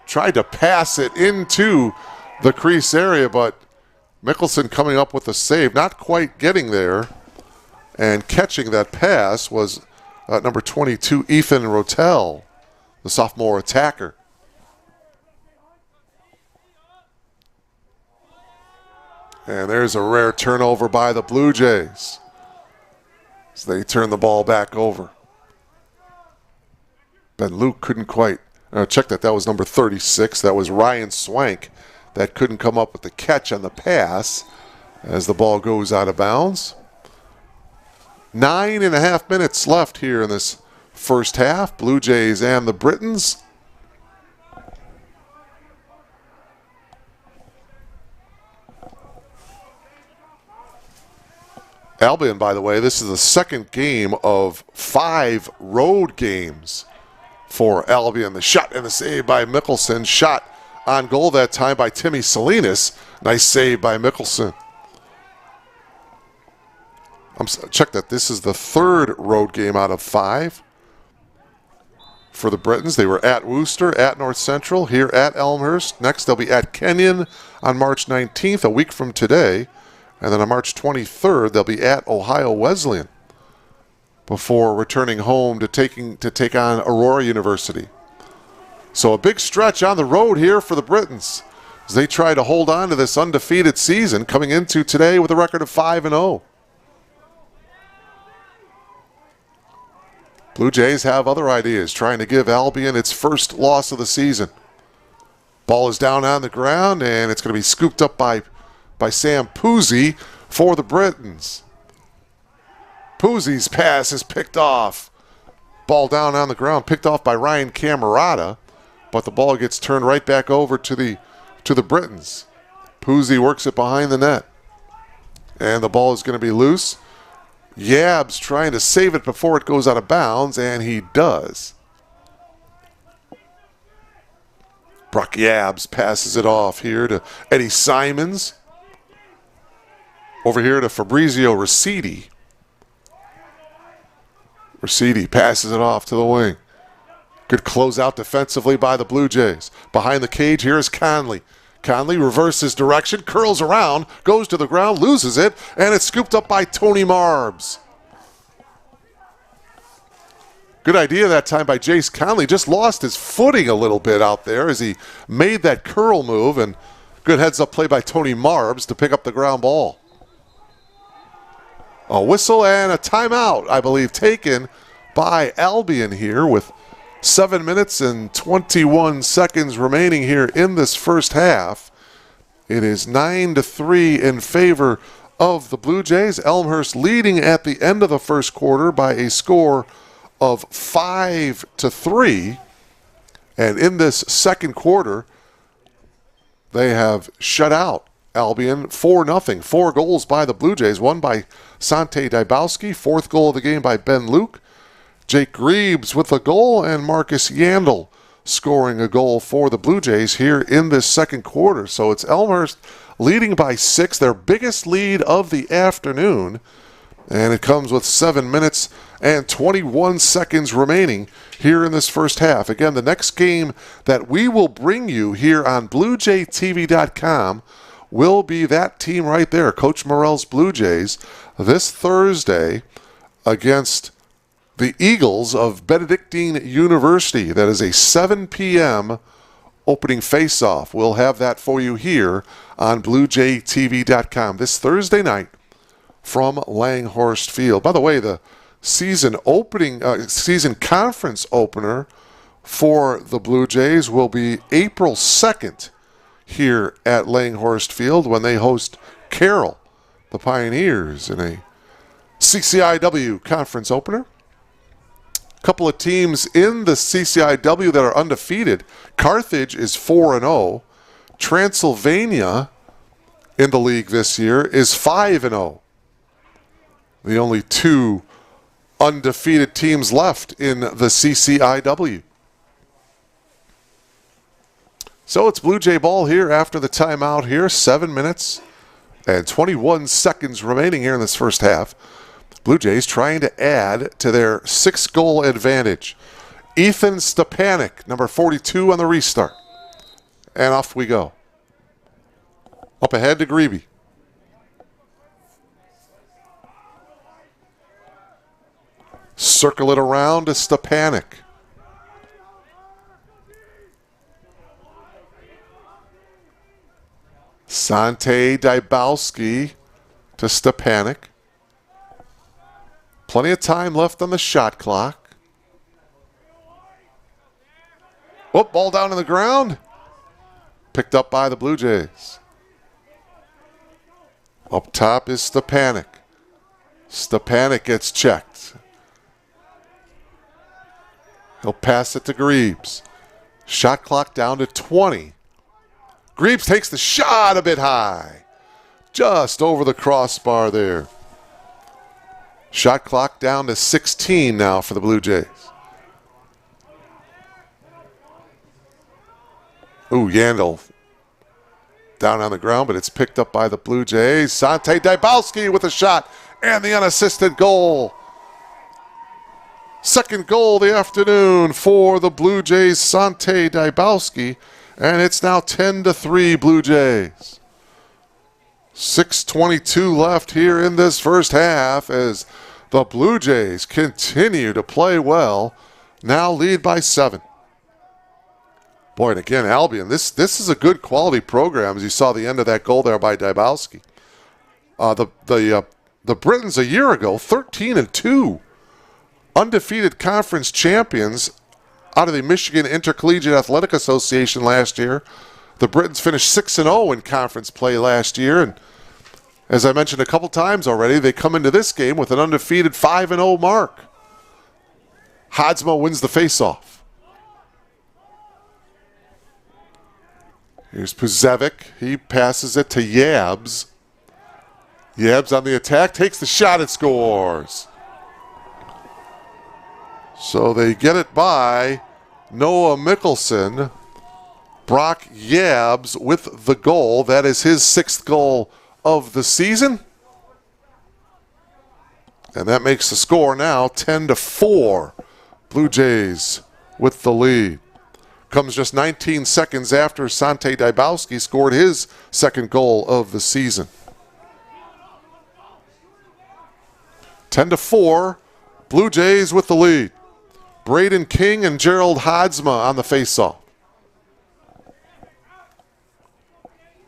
Tried to pass it into the crease area, but Mickelson coming up with a save, not quite getting there. And catching that pass was number 22, Ethan Rotel, the sophomore attacker. And there's a rare turnover by the Blue Jays as they turn the ball back over. Ben Luke couldn't quite check that. That was number 36. That was Ryan Swank that couldn't come up with the catch on the pass as the ball goes out of bounds. 9.5 minutes left here in this first half. Blue Jays and the Britons. Albion, by the way, this is the second game of 5 road games for Albion. The shot and the save by Mickelson. Shot on goal that time by Timmy Salinas. Nice save by Mickelson. Check that. This is the 3rd road game out of 5 for the Britons. They were at Worcester, at North Central, here at Elmhurst. Next, they'll be at Kenyon on March 19th, a week from today. And then on March 23rd, they'll be at Ohio Wesleyan. before returning home to take on Aurora University. So a big stretch on the road here for the Britons as they try to hold on to this undefeated season, coming into today with a record of 5-0. Blue Jays have other ideas, trying to give Albion its first loss of the season. Ball is down on the ground, and it's going to be scooped up by Sam Puzzi for the Britons. Puzzi's pass is picked off. Ball down on the ground, picked off by Ryan Camerata, but the ball gets turned right back over to the Britons. Puzzi works it behind the net, and the ball is going to be loose. Yabs trying to save it before it goes out of bounds, and he does. Brock Yabs passes it off here to Eddie Simons. Over here to Fabrizio Rosidi. Rosidi passes it off to the wing. Good closeout defensively by the Blue Jays. Behind the cage, here is Conley. Conley reverses direction, curls around, goes to the ground, loses it, and it's scooped up by Tony Marbs. Good idea that time by Jace Conley. Just lost his footing a little bit out there as he made that curl move, and good heads-up play by Tony Marbs to pick up the ground ball. A whistle and a timeout, I believe, taken by Albion here with 7 minutes and 21 seconds remaining here in this first half. It is 9-3 in favor of the Blue Jays. Elmhurst leading at the end of the first quarter by a score of 5-3. And in this second quarter, they have shut out Albion 4-0. 4 goals by the Blue Jays, one by Sante Dybowski, 4th goal of the game by Ben Luke. Jake Greaves with a goal, and Marcus Yandel scoring a goal for the Blue Jays here in this second quarter. So it's Elmhurst leading by 6, their biggest lead of the afternoon. And it comes with 7 minutes and 21 seconds remaining here in this first half. Again, the next game that we will bring you here on BlueJayTV.com will be that team right there, Coach Morrell's Blue Jays, this Thursday against the Eagles of Benedictine University. That is a 7 p.m. opening face-off. We'll have that for you here on BlueJayTV.com this Thursday night from Langhorst Field. By the way, the season conference opener for the Blue Jays will be April 2nd here at Langhorst Field when they host Carroll, the Pioneers, in a CCIW conference opener. Couple of teams in the CCIW that are undefeated. Carthage is 4-0. Transylvania in the league this year is 5-0. The only 2 undefeated teams left in the CCIW. So it's Blue Jay ball here after the timeout here. 7 minutes and 21 seconds remaining here in this first half. Blue Jays trying to add to their 6-goal advantage. Ethan Stepanek, number 42 on the restart. And off we go. Up ahead to Grebe. Circle it around to Stepanek. Sante Dybowski to Stepanek. Plenty of time left on the shot clock. Oh, ball down on the ground. Picked up by the Blue Jays. Up top is Stepanek. Stepanek gets checked. He'll pass it to Greaves. Shot clock down to 20. Greaves takes the shot a bit high. Just over the crossbar there. Shot clock down to 16 now for the Blue Jays. Ooh, Yandel down on the ground, but it's picked up by the Blue Jays. Sante Dybowski with a shot and the unassisted goal. Second goal of the afternoon for the Blue Jays, Sante Dybowski, and it's now 10-3 Blue Jays. 6:22 left here in this first half as The Blue Jays continue to play well. Now lead by 7. Boy, and again, Albion, this is a good quality program, as you saw the end of that goal there by Dybowski. The Britons a year ago, 13-2. Undefeated conference champions out of the Michigan Intercollegiate Athletic Association last year. The Britons finished 6-0 in conference play last year, and as I mentioned a couple times already, they come into this game with an undefeated 5-0 mark. Hadsma wins the faceoff. Here's Puzevic. He passes it to Yabs. Yabs on the attack, takes the shot and scores. So they get it by Noah Mickelson. Brock Yabs with the goal. That is his 6th goal of the season. And that makes the score now 10-4. Blue Jays with the lead. Comes just 19 seconds after Sante Dybowski scored his 2nd goal of the season. 10-4, Blue Jays with the lead. Braden King and Gerald Hadsma on the faceoff.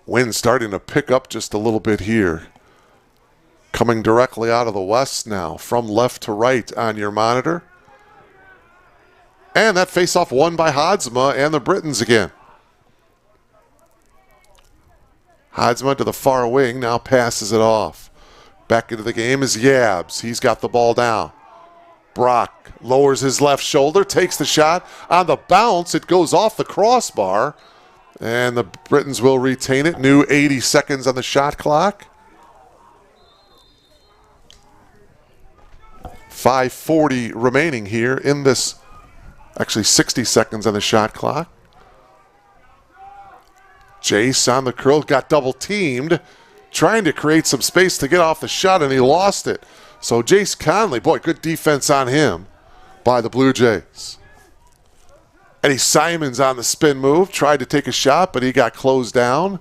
Wind starting to pick up just a little bit here. Coming directly out of the west now, from left to right on your monitor. And that faceoff won by Hadsma and the Britons again. Hadsma to the far wing, now passes it off. Back into the game is Yabs. He's got the ball down. Brock lowers his left shoulder, takes the shot. On the bounce, it goes off the crossbar. And the Britons will retain it. New 80 seconds on the shot clock. 5:40 remaining here in this. Actually, 60 seconds on the shot clock. Jace on the curl, got double teamed, trying to create some space to get off the shot, and he lost it. So Jace Conley, boy, good defense on him by the Blue Jays. Eddie Simons on the spin move, tried to take a shot, but he got closed down.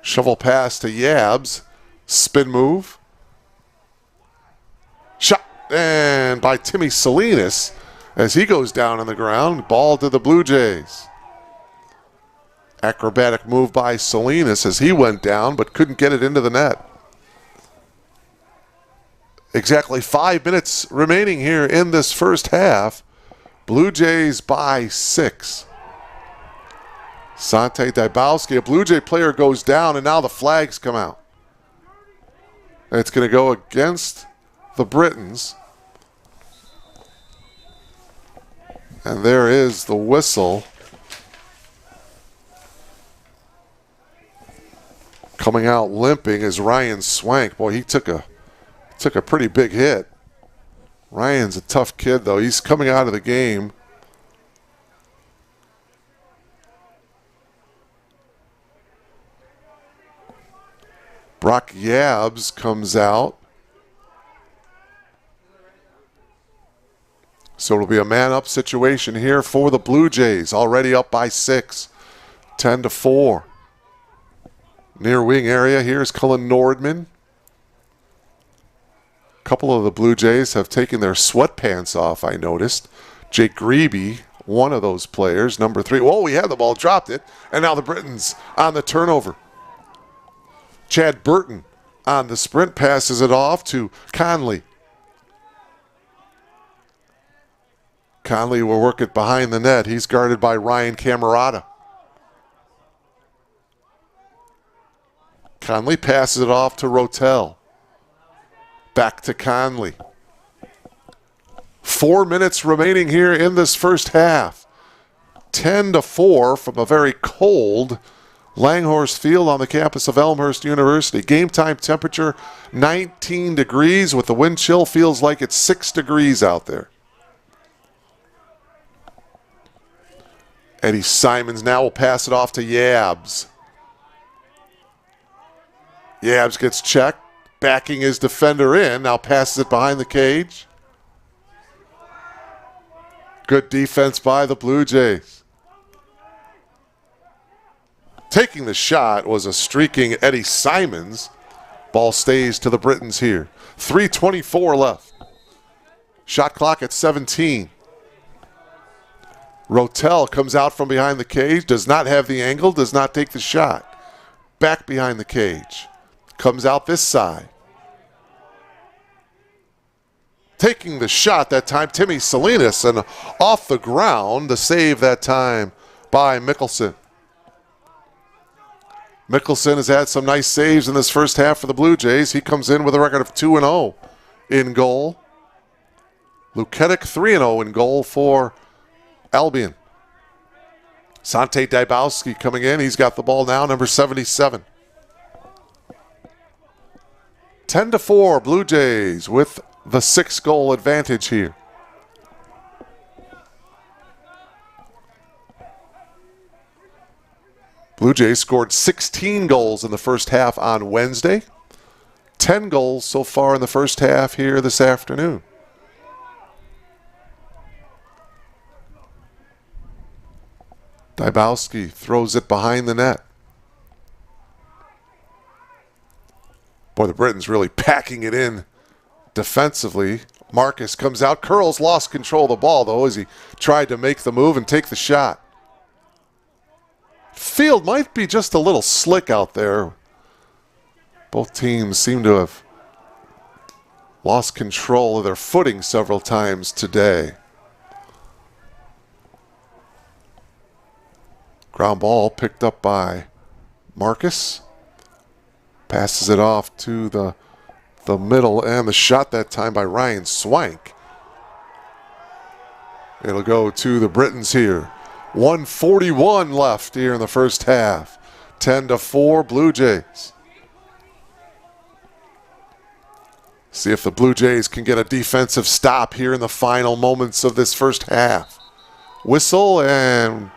Shovel pass to Yabs, spin move. Shot. And by Timmy Salinas as he goes down on the ground. Ball to the Blue Jays. Acrobatic move by Salinas as he went down but couldn't get it into the net. Exactly 5 minutes remaining here in this first half. Blue Jays by 6. Sante Dybowski, a Blue Jay player, goes down, and now the flags come out. It's going to go against the Britons. And there is the whistle. Coming out limping is Ryan Swank. Boy, he took a pretty big hit. Ryan's a tough kid, though. He's coming out of the game. Brock Yabs comes out. So it'll be a man-up situation here for the Blue Jays. Already up by 6, 10-4. Near wing area, here's Cullen Nordman. A couple of the Blue Jays have taken their sweatpants off, I noticed. Jake Grebe, one of those players, number 3. Whoa, he had the ball, dropped it, and now the Britons on the turnover. Chad Burton on the sprint, passes it off to Conley. Conley will work it behind the net. He's guarded by Ryan Camerata. Conley passes it off to Rotel. Back to Conley. 4 minutes remaining here in this first half. 10-4 from a very cold Langhorse Field on the campus of Elmhurst University. Game time temperature 19 degrees with the wind chill. Feels like it's 6 degrees out there. Eddie Simons now will pass it off to Yabs. Yabs gets checked, backing his defender in, now passes it behind the cage. Good defense by the Blue Jays. Taking the shot was a streaking Eddie Simons, Ball stays to the Britons here. 3:24 left. Shot clock at 17. Rotel comes out from behind the cage, does not have the angle, does not take the shot. Back behind the cage. Comes out this side. Taking the shot that time, Timmy Salinas, and off the ground, the save that time by Mickelson. Mickelson has had some nice saves in this first half for the Blue Jays. He comes in with a record of 2-0 in goal. Luketic 3-0 in goal for Albion. Sante Dybowski coming in. He's got the ball now, number 77. 10-4, Blue Jays with the 6-goal advantage here. Blue Jays scored 16 goals in the first half on Wednesday. 10 goals so far in the first half here this afternoon. Dybowski throws it behind the net. Boy, the Britons really packing it in defensively. Marcus comes out. Curls lost control of the ball, though, as he tried to make the move and take the shot. Field might be just a little slick out there. Both teams seem to have lost control of their footing several times today. Ground ball picked up by Marcus. Passes it off to the middle, and the shot that time by Ryan Swank. It'll go to the Britons here. 1:41 left here in the first half. 10-4 Blue Jays. See if the Blue Jays can get a defensive stop here in the final moments of this first half. Whistle and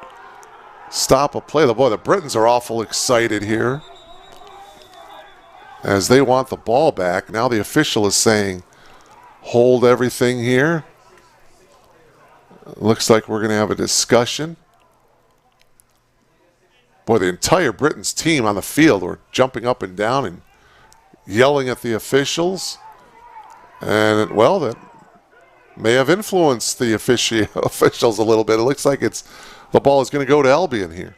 stop a play. Boy, the Britons are awful excited here as they want the ball back. Now the official is saying, hold everything here. Looks like we're going to have a discussion. Boy, the entire Britons team on the field were jumping up and down and yelling at the officials. And, well, that may have influenced the officials a little bit. It looks like the ball is going to go to Albion here.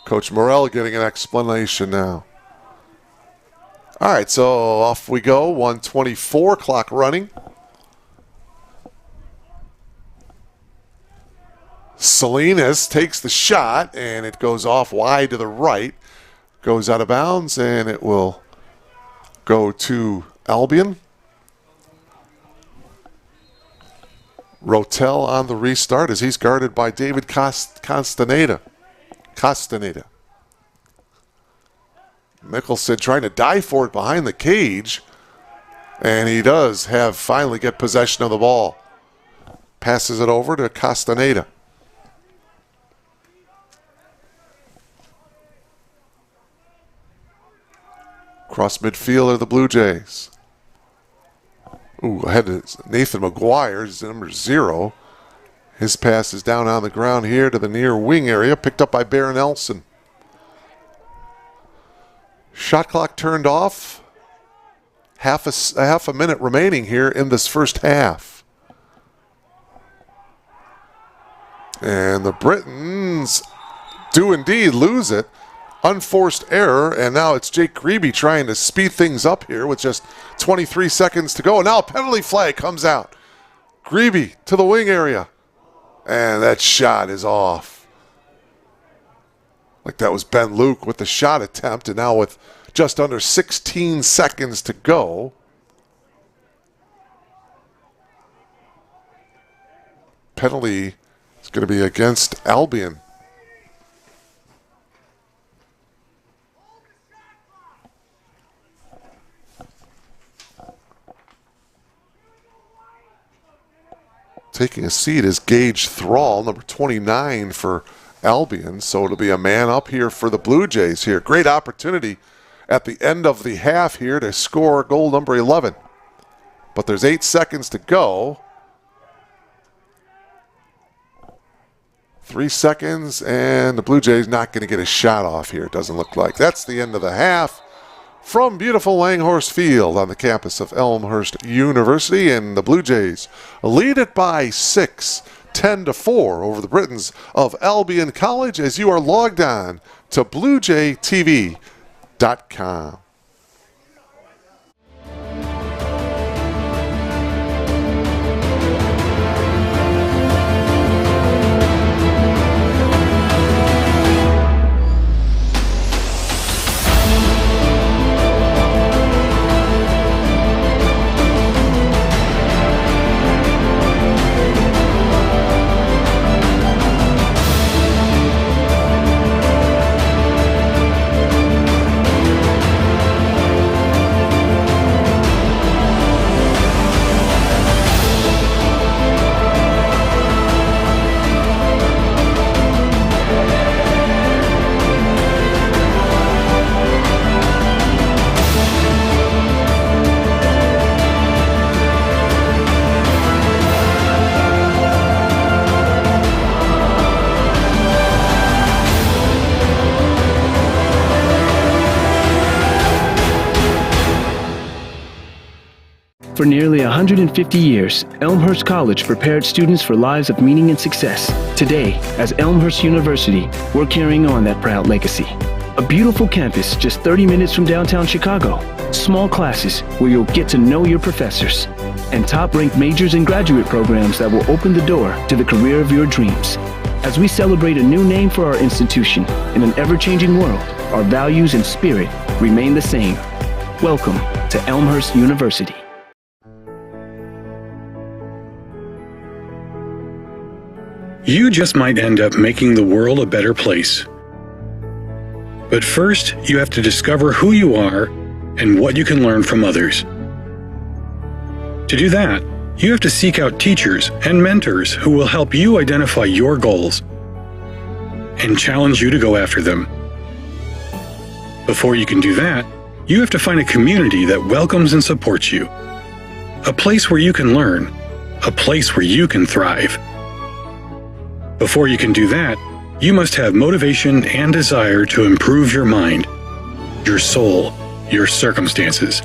Coach Morrell getting an explanation now. All right, so off we go. 1:24, clock running. Salinas takes the shot, and it goes off wide to the right. Goes out of bounds, and it will go to Albion. Rotel on the restart as he's guarded by David Castaneda. Mickelson trying to dive for it behind the cage, and he does finally get possession of the ball. Passes it over to Castaneda. Cross midfield of the Blue Jays. Ooh, ahead to Nathan McGuire, number 0. His pass is down on the ground here to the near wing area, picked up by Baron Nelson. Shot clock turned off. Half a minute remaining here in this first half. And the Britons do indeed lose it. Unforced error, and now it's Jake Grebe trying to speed things up here with just 23 seconds to go. And now a penalty flag comes out. Grebe to the wing area. And that shot is off. Like that was Ben Luke with the shot attempt, and now with just under 16 seconds to go. Penalty is going to be against Albion. Taking a seat is Gage Thrall, number 29 for Albion. So it'll be a man up here for the Blue Jays here. Great opportunity at the end of the half here to score goal number 11. But there's 8 seconds to go. 3 seconds, and the Blue Jays not going to get a shot off here, it doesn't look like. That's the end of the half from beautiful Langhorse Field on the campus of Elmhurst University, and the Blue Jays lead it by 6, 10-4 over the Britons of Albion College as you are logged on to BlueJayTV.com. For nearly 150 years, Elmhurst College prepared students for lives of meaning and success. Today, as Elmhurst University, we're carrying on that proud legacy. A beautiful campus just 30 minutes from downtown Chicago. Small classes where you'll get to know your professors. And top-ranked majors and graduate programs that will open the door to the career of your dreams. As we celebrate a new name for our institution in an ever-changing world, our values and spirit remain the same. Welcome to Elmhurst University. You just might end up making the world a better place. But first, you have to discover who you are and what you can learn from others. To do that, you have to seek out teachers and mentors who will help you identify your goals and challenge you to go after them. Before you can do that, you have to find a community that welcomes and supports you. A place where you can learn, a place where you can thrive. Before you can do that, you must have motivation and desire to improve your mind, your soul, your circumstances.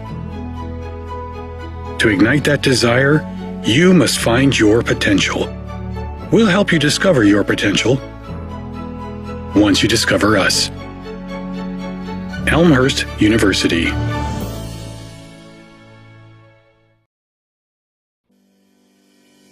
To ignite that desire, you must find your potential. We'll help you discover your potential once you discover us. Elmhurst University.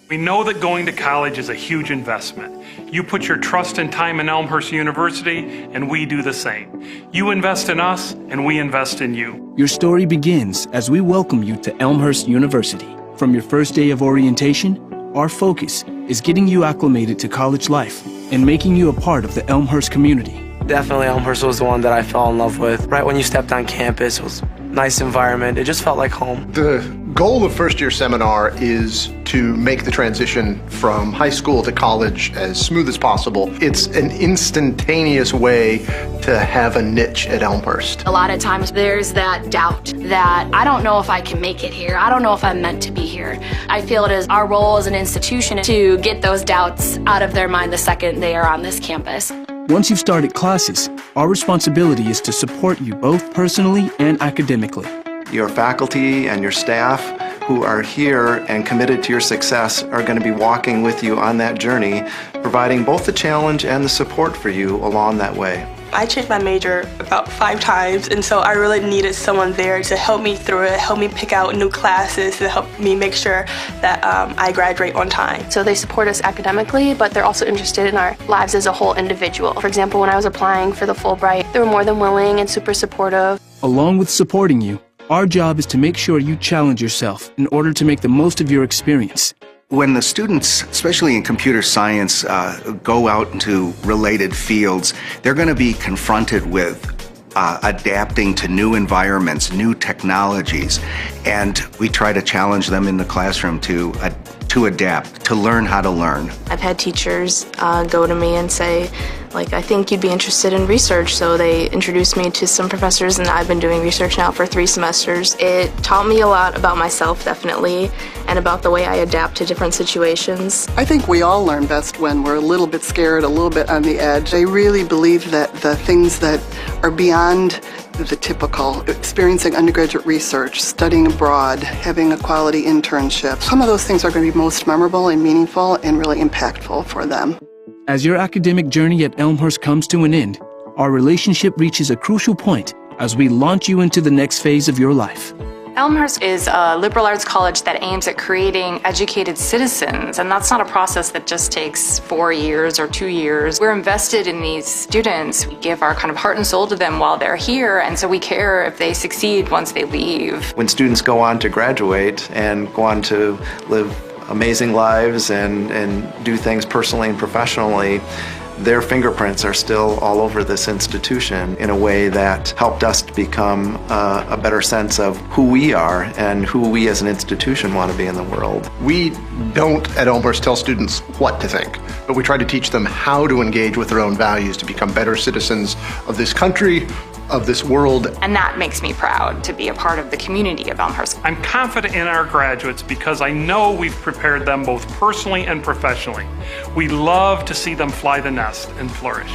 We know that going to college is a huge investment. You put your trust and time in Elmhurst University, and we do the same. You invest in us, and we invest in you. Your story begins as we welcome you to Elmhurst University. From your first day of orientation, our focus is getting you acclimated to college life and making you a part of the Elmhurst community. Definitely Elmhurst was the one that I fell in love with. Right when you stepped on campus, it was a nice environment. It just felt like home. The goal of first year seminar is to make the transition from high school to college as smooth as possible. It's an instantaneous way to have a niche at Elmhurst. A lot of times there's that doubt that I don't know if I can make it here. I don't know if I'm meant to be here. I feel it is our role as an institution to get those doubts out of their mind the second they are on this campus. Once you've started classes, our responsibility is to support you both personally and academically. Your faculty and your staff who are here and committed to your success are going to be walking with you on that journey, providing both the challenge and the support for you along that way. I changed my major about 5 times, and so I really needed someone there to help me through it, help me pick out new classes, to help me make sure that I graduate on time. So they support us academically, but they're also interested in our lives as a whole individual. For example, when I was applying for the Fulbright, they were more than willing and super supportive. Along with supporting you, our job is to make sure you challenge yourself in order to make the most of your experience. When the students, especially in computer science, go out into related fields, they're going to be confronted with adapting to new environments, new technologies, and we try to challenge them in the classroom to adapt, to learn how to learn. I've had teachers go to me and say, Like, I think you'd be interested in research, so they introduced me to some professors, and I've been doing research now for 3 semesters. It taught me a lot about myself, definitely, and about the way I adapt to different situations. I think we all learn best when we're a little bit scared, a little bit on the edge. I really believe that the things that are beyond the typical, experiencing undergraduate research, studying abroad, having a quality internship, some of those things are going to be most memorable and meaningful and really impactful for them. As your academic journey at Elmhurst comes to an end, our relationship reaches a crucial point as we launch you into the next phase of your life. Elmhurst is a liberal arts college that aims at creating educated citizens, and that's not a process that just takes 4 years or 2 years. We're invested in these students. We give our kind of heart and soul to them while they're here, and so we care if they succeed once they leave. When students go on to graduate and go on to live amazing lives and do things personally and professionally, their fingerprints are still all over this institution in a way that helped us to become a better sense of who we are and who we as an institution want to be in the world. We don't at Elmhurst tell students what to think, but we try to teach them how to engage with their own values to become better citizens of this country, of this world. And that makes me proud to be a part of the community of Elmhurst. I'm confident in our graduates because I know we've prepared them both personally and professionally. We love to see them fly the nest and flourish.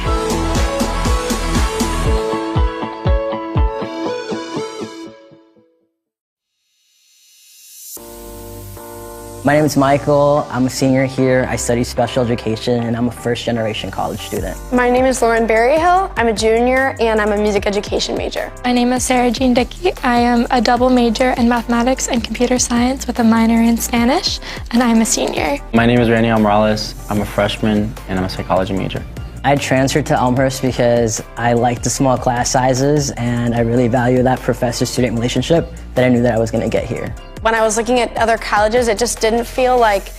My name is Michael. I'm a senior here. I study special education, and I'm a first-generation college student. My name is Lauren Berryhill. I'm a junior, and I'm a music education major. My name is Sarah Jean Dickey. I am a double major in mathematics and computer science with a minor in Spanish, and I'm a senior. My name is Raniel Morales. I'm a freshman, and I'm a psychology major. I transferred to Elmhurst because I like the small class sizes, and I really value that professor-student relationship that I knew that I was going to get here. When I was looking at other colleges, it just didn't feel like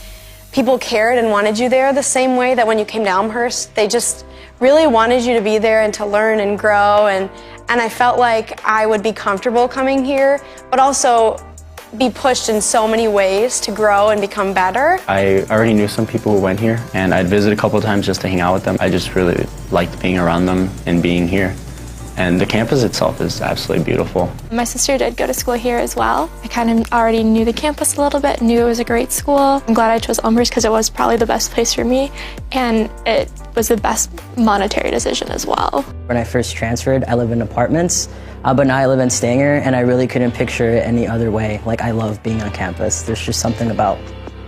people cared and wanted you there the same way that when you came to Elmhurst. They just really wanted you to be there and to learn and grow, and I felt like I would be comfortable coming here, but also be pushed in so many ways to grow and become better. I already knew some people who went here, and I'd visit a couple times just to hang out with them. I just really liked being around them and being here. And the campus itself is absolutely beautiful. My sister did go to school here as well. I kind of already knew the campus a little bit, knew it was a great school. I'm glad I chose Elmhurst because it was probably the best place for me, and it was the best monetary decision as well. When I first transferred, I lived in apartments, but now I live in Stanger, and I really couldn't picture it any other way. Like, I love being on campus. There's just something about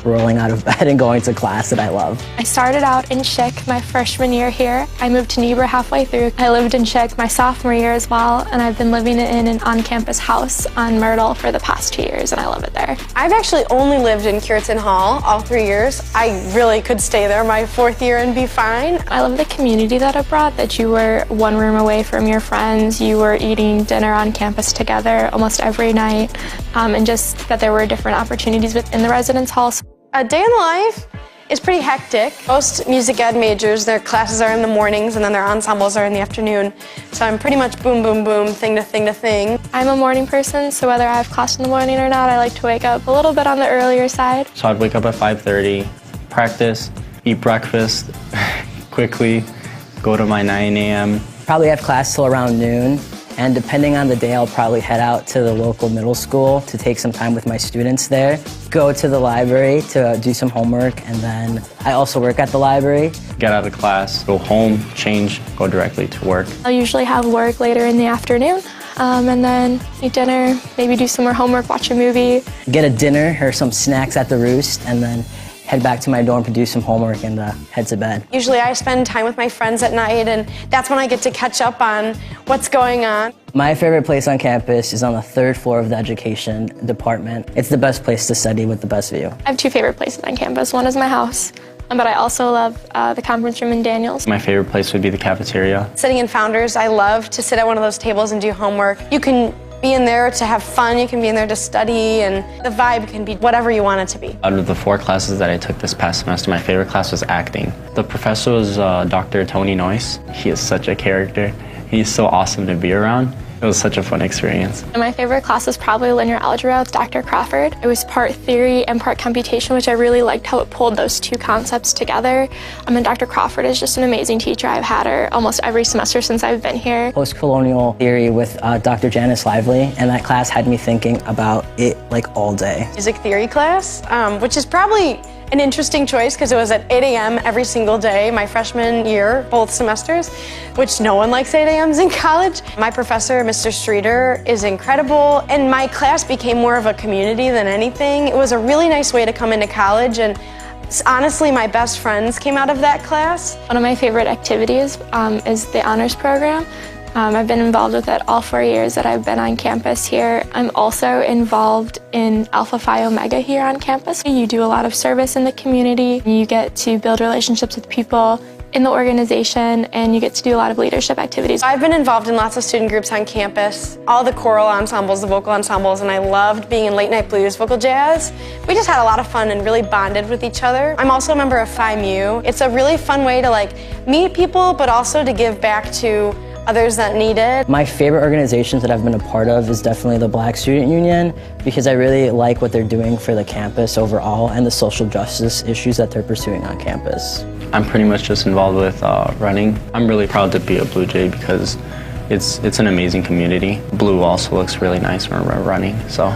rolling out of bed and going to class that I love. I started out in Schick my freshman year here. I moved to Niebuhr halfway through. I lived in Schick my sophomore year as well, and I've been living in an on-campus house on Myrtle for the past 2 years, and I love it there. I've actually only lived in Cureton Hall all 3 years. I really could stay there my 4th year and be fine. I love the community that it brought, that you were one room away from your friends, you were eating dinner on campus together almost every night, and just that there were different opportunities within the residence halls. A day in the life is pretty hectic. Most music ed majors, their classes are in the mornings and then their ensembles are in the afternoon. So I'm pretty much boom, boom, boom, thing to thing to thing. I'm a morning person, so whether I have class in the morning or not, I like to wake up a little bit on the earlier side. So I'd wake up at 5:30, practice, eat breakfast quickly, go to my 9 a.m. Probably have class till around noon. And depending on the day, I'll probably head out to the local middle school to take some time with my students there, go to the library to do some homework, and then I also work at the library. Get out of class, go home, change, go directly to work. I'll usually have work later in the afternoon, and then eat dinner, maybe do some more homework, watch a movie. Get a dinner or some snacks at the Roost, and then head back to my dorm to do some homework and head to bed. Usually I spend time with my friends at night, and that's when I get to catch up on what's going on. My favorite place on campus is on the 3rd floor of the education department. It's the best place to study with the best view. I have 2 favorite places on campus. One is my house, but I also love the conference room in Daniels. My favorite place would be the cafeteria. Sitting in Founders, I love to sit at one of those tables and do homework. You can be in there to have fun, you can be in there to study, and the vibe can be whatever you want it to be. Out of the 4 classes that I took this past semester, my favorite class was acting. The professor was Dr. Tony Noyce. He is such a character. He's so awesome to be around. It was such a fun experience. And my favorite class was probably linear algebra with Dr. Crawford. It was part theory and part computation, which I really liked how it pulled those two concepts together. And Dr. Crawford is just an amazing teacher. I've had her almost every semester since I've been here. Post-colonial theory with Dr. Janice Lively, and that class had me thinking about it like all day. Music theory class, which is probably an interesting choice because it was at 8 a.m. every single day, my freshman year, both semesters, which no one likes 8 a.m.s in college. My professor, Mr. Streeter, is incredible, and my class became more of a community than anything. It was a really nice way to come into college, and honestly, my best friends came out of that class. One of my favorite activities is the honors program. I've been involved with it all 4 years that I've been on campus here. I'm also involved in Alpha Phi Omega here on campus. You do a lot of service in the community. You get to build relationships with people in the organization, and you get to do a lot of leadership activities. I've been involved in lots of student groups on campus, all the choral ensembles, the vocal ensembles, and I loved being in late night blues, vocal jazz. We just had a lot of fun and really bonded with each other. I'm also a member of Phi Mu. It's a really fun way to meet people, but also to give back to others that need it. My favorite organizations that I've been a part of is definitely the Black Student Union, because I really like what they're doing for the campus overall and the social justice issues that they're pursuing on campus. I'm pretty much just involved with running. I'm really proud to be a Blue Jay because it's an amazing community. Blue also looks really nice when we're running, so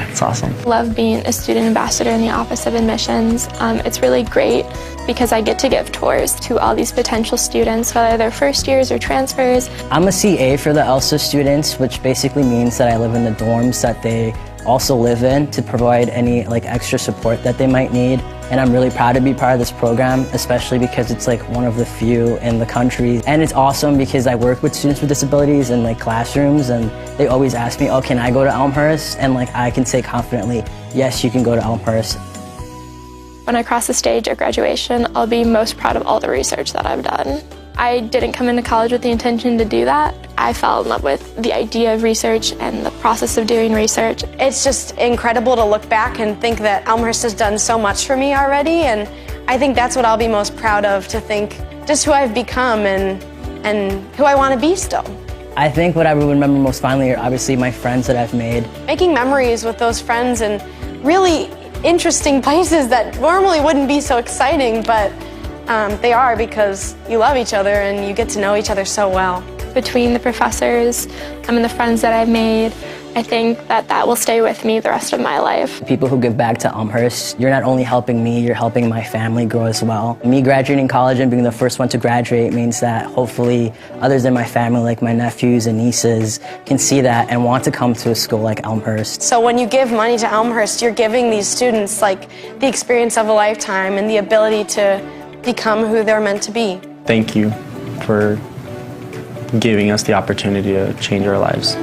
it's awesome. Love being a student ambassador in the Office of Admissions. It's really great because I get to give tours to all these potential students, whether they're first years or transfers. I'm a CA for the ELSA students, which basically means that I live in the dorms that they also live in to provide any extra support that they might need. And I'm really proud to be part of this program, especially because it's one of the few in the country. And it's awesome because I work with students with disabilities in classrooms, and they always ask me, oh, can I go to Elmhurst? And I can say confidently, yes, you can go to Elmhurst. When I cross the stage at graduation, I'll be most proud of all the research that I've done. I didn't come into college with the intention to do that. I fell in love with the idea of research and the process of doing research. It's just incredible to look back and think that Elmhurst has done so much for me already, and I think that's what I'll be most proud of, to think just who I've become and who I want to be still. I think what I would remember most fondly are obviously my friends that I've made. Making memories with those friends in really interesting places that normally wouldn't be so exciting, but they are because you love each other and you get to know each other so well. Between the professors and the friends that I've made, I think that will stay with me the rest of my life. People who give back to Elmhurst, you're not only helping me, you're helping my family grow as well. Me graduating college and being the first one to graduate means that hopefully others in my family, like my nephews and nieces, can see that and want to come to a school like Elmhurst. So when you give money to Elmhurst, you're giving these students the experience of a lifetime and the ability to become who they're meant to be. Thank you for giving us the opportunity to change our lives.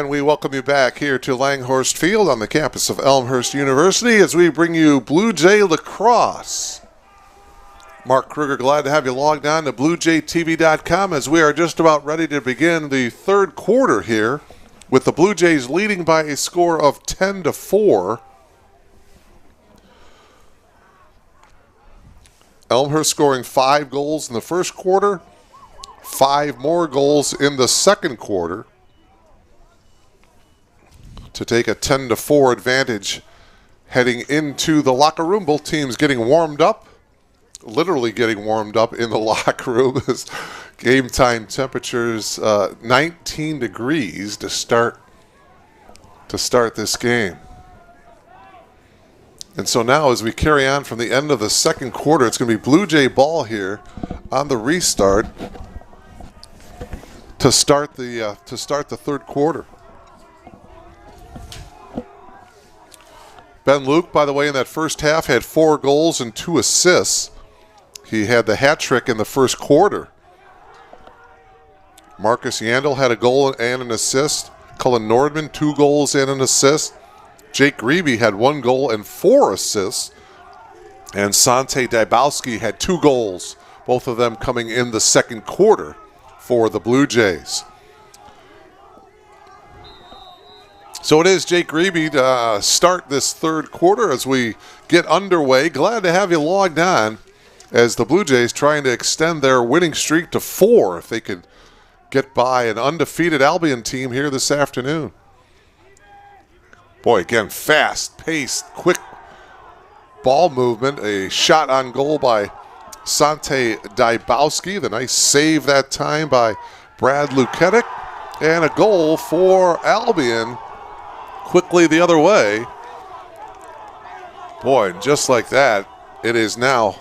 And we welcome you back here to Langhorst Field on the campus of Elmhurst University as we bring you Blue Jay Lacrosse. Mark Kruger, glad to have you logged on to BlueJayTV.com as we are just about ready to begin the third quarter here with the Blue Jays leading by a score of 10-4. Elmhurst scoring 5 goals in the first quarter, 5 more goals in the second quarter to take a 10-4 advantage heading into the locker room. Both teams getting warmed up, literally getting warmed up in the locker room as game time temperatures 19 degrees to start this game. And so now as we carry on from the end of the second quarter, it's going to be Blue Jay ball here on the restart to start the third quarter. Ben Luke, by the way, in that first half had 4 goals and 2 assists. He had the hat trick in the first quarter. Marcus Yandel had a goal and an assist. Cullen Nordman, 2 goals and an assist. Jake Grebe had 1 goal and 4 assists. And Sante Dybowski had 2 goals, both of them coming in the second quarter for the Blue Jays. So it is Jake Grebe to start this third quarter as we get underway. Glad to have you logged on as the Blue Jays trying to extend their winning streak to 4 if they could get by an undefeated Albion team here this afternoon. Boy, again, fast-paced, quick ball movement. A shot on goal by Sante Dybowski. The nice save that time by Brad Luketic. And a goal for Albion quickly the other way. Boy, and just like that, it is now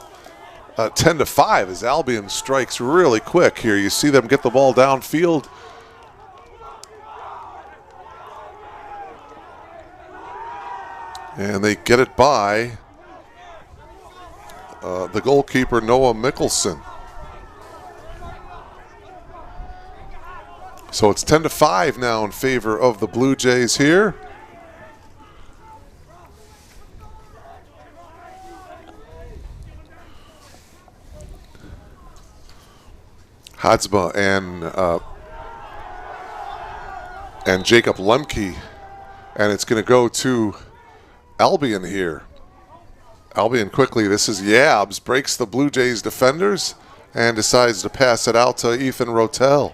10-5 as Albion strikes really quick here. You see them get the ball downfield. And they get it by the goalkeeper, Noah Mickelson. So it's 10-5 now in favor of the Blue Jays here. Hadsma and Jacob Lemke, and it's going to go to Albion here. Albion quickly, this is Yabs, breaks the Blue Jays defenders and decides to pass it out to Ethan Rotel.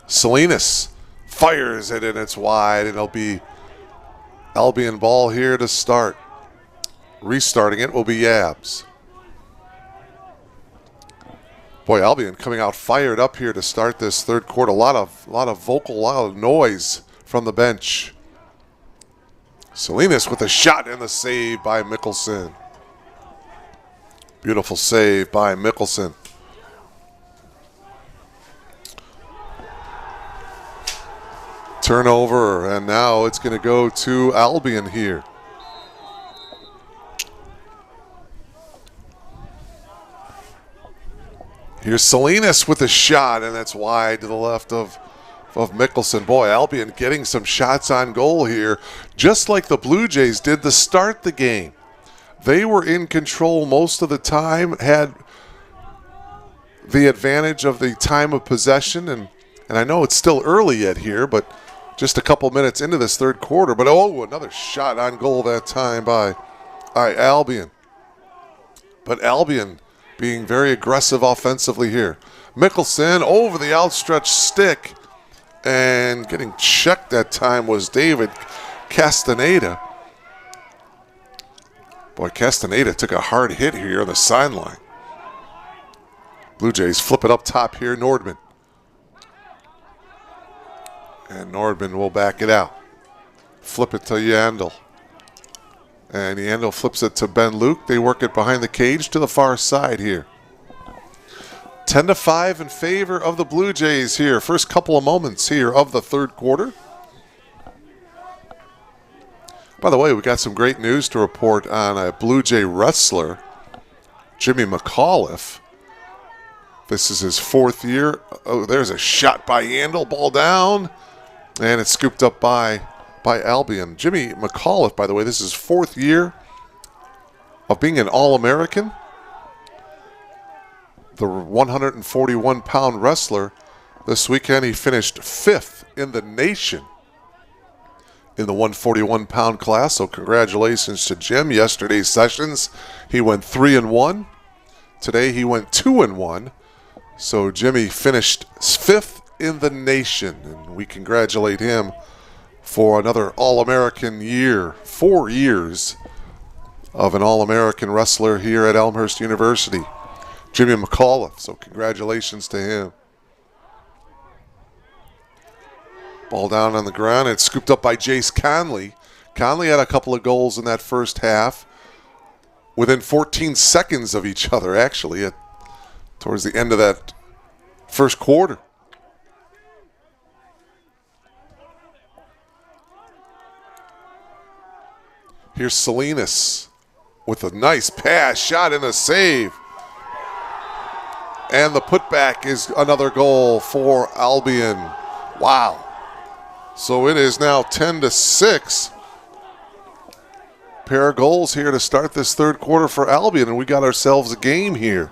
Salinas fires it and it's wide, and it'll be Albion ball here to start. Restarting it will be Yabs. Boy, Albion coming out fired up here to start this third quarter. A lot of noise from the bench. Salinas with a shot and the save by Mickelson. Beautiful save by Mickelson. Turnover, and now it's going to go to Albion here. Here's Salinas with a shot, and that's wide to the left of Mickelson. Boy, Albion getting some shots on goal here, just like the Blue Jays did to start the game. They were in control most of the time, had the advantage of the time of possession, and I know it's still early yet here, but just a couple minutes into this third quarter. But oh, another shot on goal that time by Albion. But Albion being very aggressive offensively here. Mickelson over the outstretched stick, and getting checked that time was David Castaneda. Boy, Castaneda took a hard hit here on the sideline. Blue Jays flip it up top here, Nordman. And Nordman will back it out. Flip it to Yandel. And Yandel flips it to Ben Luke. They work it behind the cage to the far side here. 10-5 in favor of the Blue Jays here. First couple of moments here of the third quarter. By the way, we got some great news to report on a Blue Jay wrestler, Jimmy McAuliffe. This is his 4th year. Oh, there's a shot by Yandel. Ball down. And it's scooped up by Albion. Jimmy McAuliffe, by the way, this is his 4th year of being an All-American. The 141-pound wrestler. This weekend he finished 5th in the nation in the 141-pound class. So congratulations to Jim. Yesterday's sessions, he went 3-1. Today he went 2-1. So Jimmy finished 5th in the nation, and we congratulate him for another All-American year. 4 years of an All-American wrestler here at Elmhurst University. Jimmy McAuliffe, so congratulations to him. Ball down on the ground. It's scooped up by Jace Conley. Conley had a couple of goals in that first half within 14 seconds of each other, actually, towards the end of that first quarter. Here's Salinas with a nice pass, shot and a save. And the putback is another goal for Albion. Wow. So it is now 10-6. Pair of goals here to start this third quarter for Albion, and we got ourselves a game here.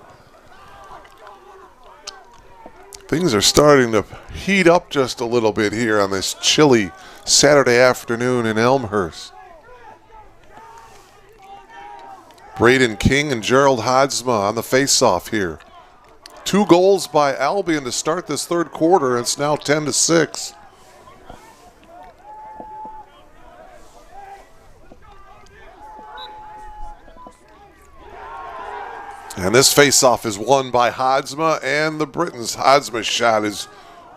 Things are starting to heat up just a little bit here on this chilly Saturday afternoon in Elmhurst. Braden King and Gerald Hodsma on the face-off here. 2 goals by Albion to start this third quarter. It's now 10-6. And this face-off is won by Hodsma and the Britons. Hodsma's shot is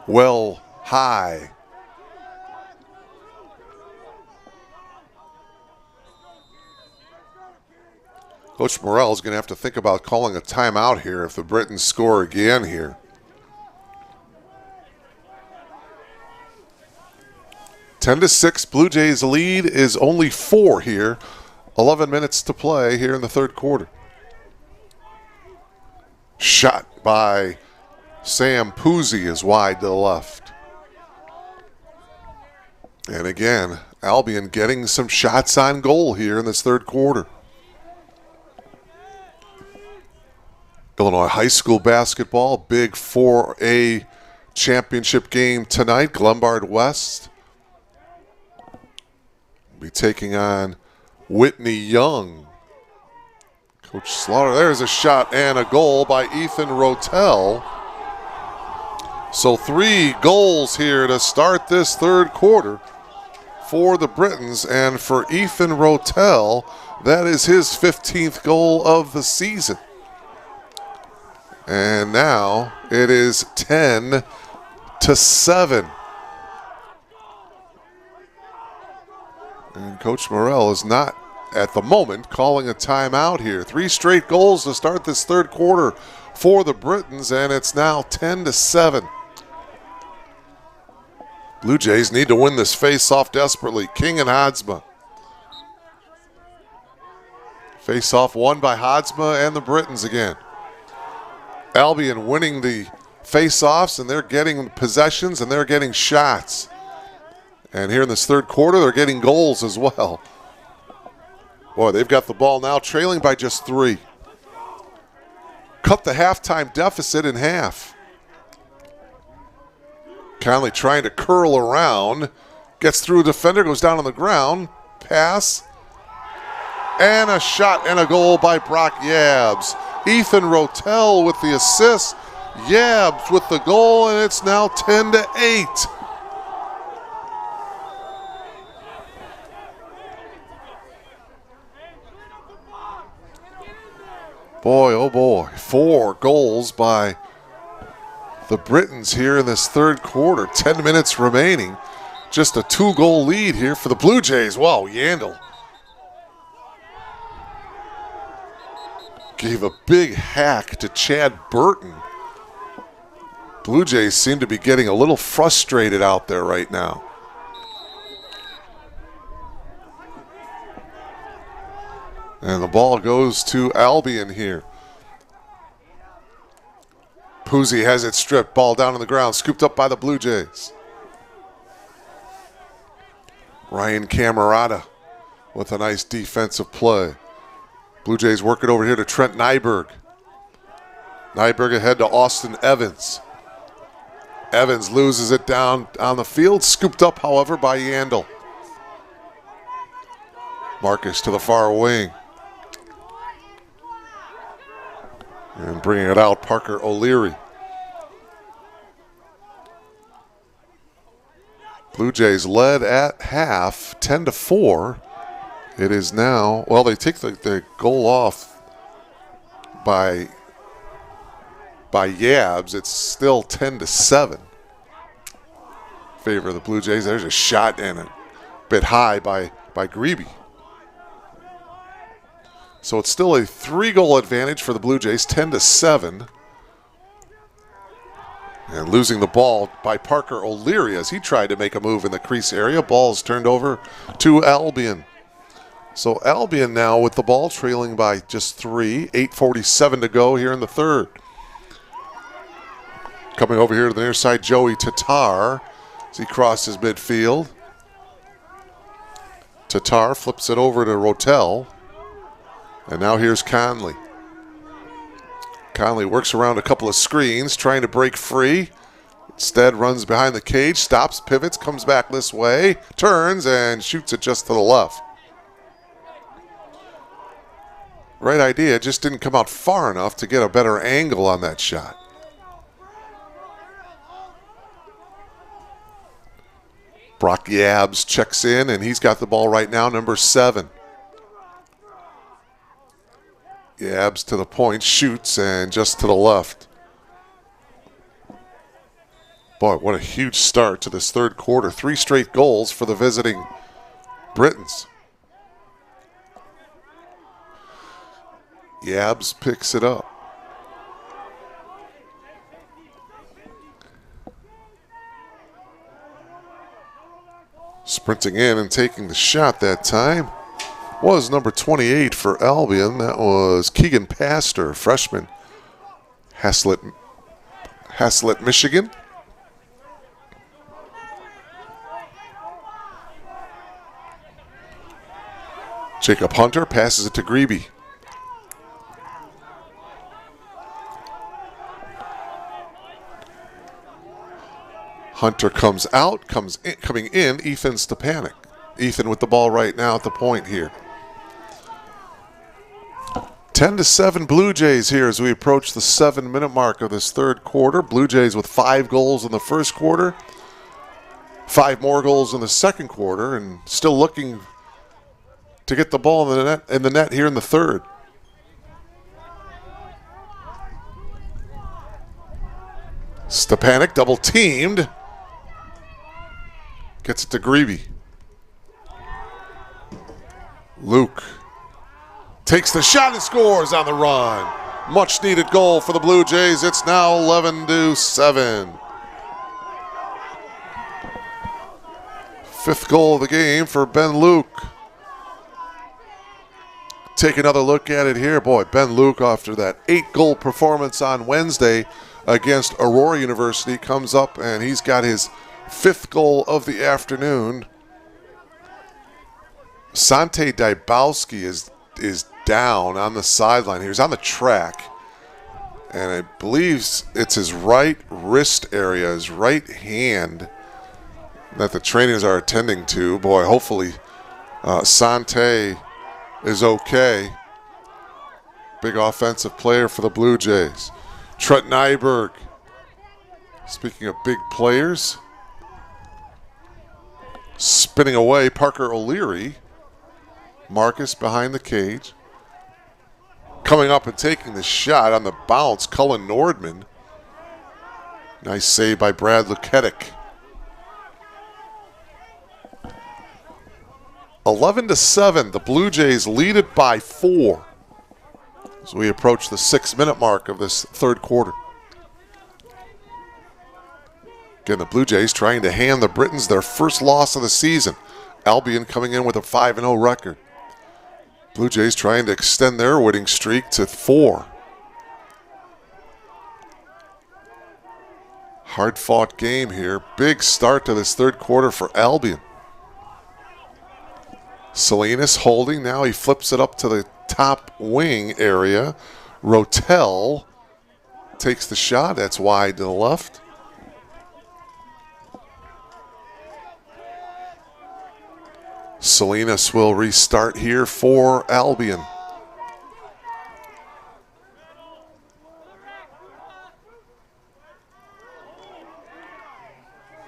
well high. Coach Morrell is going to have to think about calling a timeout here if the Britons score again here. (10-6). Blue Jays lead is only 4 here. 11 minutes to play here in the third quarter. Shot by Sam Puzzi is wide to the left. And again, Albion getting some shots on goal here in this third quarter. Illinois high school basketball, big 4A championship game tonight. Glenbard West will be taking on Whitney Young. Coach Slaughter, there's a shot and a goal by Ethan Rotel. So 3 goals here to start this third quarter for the Britons, and for Ethan Rotel, that is his 15th goal of the season. And now it is 10-7. And Coach Morrell is not, at the moment, calling a timeout here. 3 straight goals to start this third quarter for the Britons, and it's now 10-7. Blue Jays need to win this face-off desperately. King and Hodsma. Face-off won by Hodsma and the Britons again. Albion winning the face-offs, and they're getting possessions, and they're getting shots. And here in this third quarter, they're getting goals as well. Boy, they've got the ball now, trailing by just 3. Cut the halftime deficit in half. Conley trying to curl around. Gets through a defender, goes down on the ground. Pass. And a shot and a goal by Brock Yabs. Ethan Rotel with the assist. Yabs with the goal, and it's now 10-8. Boy, oh boy, 4 goals by the Britons here in this third quarter. 10 minutes remaining. Just a 2-goal lead here for the Blue Jays. Wow, Yandel gave a big hack to Chad Burton. Blue Jays seem to be getting a little frustrated out there right now. And the ball goes to Albion here. Puzzi has it stripped. Ball down on the ground. Scooped up by the Blue Jays. Ryan Camerata with a nice defensive play. Blue Jays work it over here to Trent Nyberg. Nyberg ahead to Austin Evans. Evans loses it down on the field. Scooped up, however, by Yandel. Marcus to the far wing. And bringing it out, Parker O'Leary. Blue Jays led at half, 10-4. It is now, well, they take the goal off by Yabs. It's still 10-7. Favor of the Blue Jays. There's a shot and a bit high by Grebe. So it's still a 3-goal advantage for the Blue Jays, 10-7. And losing the ball by Parker O'Leary as he tried to make a move in the crease area. Ball's turned over to Albion. So Albion now with the ball trailing by just 3. 8:47 to go here in the third. Coming over here to the near side, Joey Tatar as he crosses midfield. Tatar flips it over to Rotel. And now here's Conley. Conley works around a couple of screens, trying to break free. Instead runs behind the cage, stops, pivots, comes back this way, turns, and shoots it just to the left. Right idea, just didn't come out far enough to get a better angle on that shot. Brock Yabs checks in, and he's got the ball right now, number 7. Yabs to the point, shoots, and just to the left. Boy, what a huge start to this third quarter. 3 straight goals for the visiting Britons. Yabs picks it up. Sprinting in and taking the shot that time was number 28 for Albion. That was Keegan Pastor, freshman, Haslett, Michigan. Jacob Hunter passes it to Grebe. Hunter comes out, coming in, Ethan Stepanek. Ethan with the ball right now at the point here. 10-7 Blue Jays here as we approach the 7-minute mark of this third quarter. Blue Jays with 5 goals in the first quarter, 5 more goals in the second quarter, and still looking to get the ball in the net here in the third. Stepanek double teamed. Gets it to Grebe. Luke takes the shot and scores on the run. Much needed goal for the Blue Jays. It's now 11-7. 5th goal of the game for Ben Luke. Take another look at it here. Boy, Ben Luke, after that 8-goal performance on Wednesday against Aurora University, comes up and he's got his 5th goal of the afternoon. Sante Dybowski is down on the sideline. He was on the track, and I believe it's his right wrist area, his right hand, that the trainers are attending to. Boy, hopefully Sante is okay. Big offensive player for the Blue Jays. Trent Nyberg. Speaking of big players, spinning away, Parker O'Leary. Marcus behind the cage. Coming up and taking the shot on the bounce, Cullen Nordman. Nice save by Brad Luketic. 11-7, the Blue Jays lead it by 4 as we approach the 6-minute mark of this third quarter. Again, the Blue Jays trying to hand the Britons their first loss of the season. Albion coming in with a 5-0 record. Blue Jays trying to extend their winning streak to 4. Hard-fought game here. Big start to this third quarter for Albion. Salinas holding. Now he flips it up to the top wing area. Rotel takes the shot. That's wide to the left. Salinas will restart here for Albion.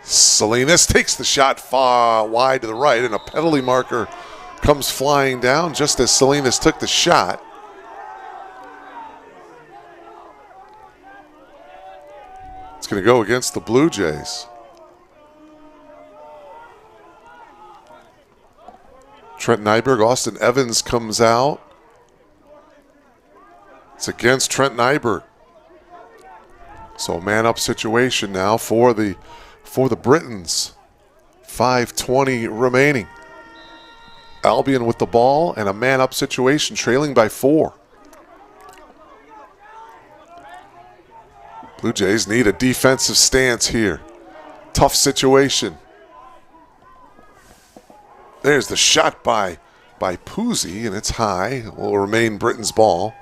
Salinas takes the shot far wide to the right, and a penalty marker comes flying down just as Salinas took the shot. It's going to go against the Blue Jays. Trent Nyberg, Austin Evans comes out. It's against Trent Nyberg. So a man-up situation now for the Britons. 5:20 remaining. Albion with the ball and a man-up situation, trailing by 4. Blue Jays need a defensive stance here. Tough situation. There's the shot by Puzzi, and it's high. Will remain Britain's ball.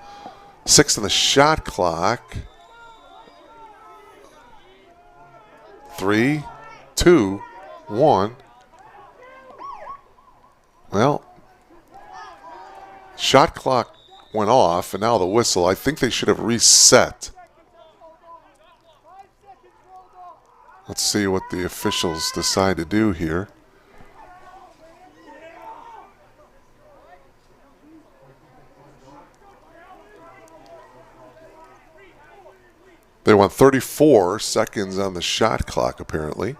6 on the shot clock. 3, 2, 1. Well, shot clock went off, and now the whistle. I think they should have reset. Let's see what the officials decide to do here. They want 34 seconds on the shot clock, apparently.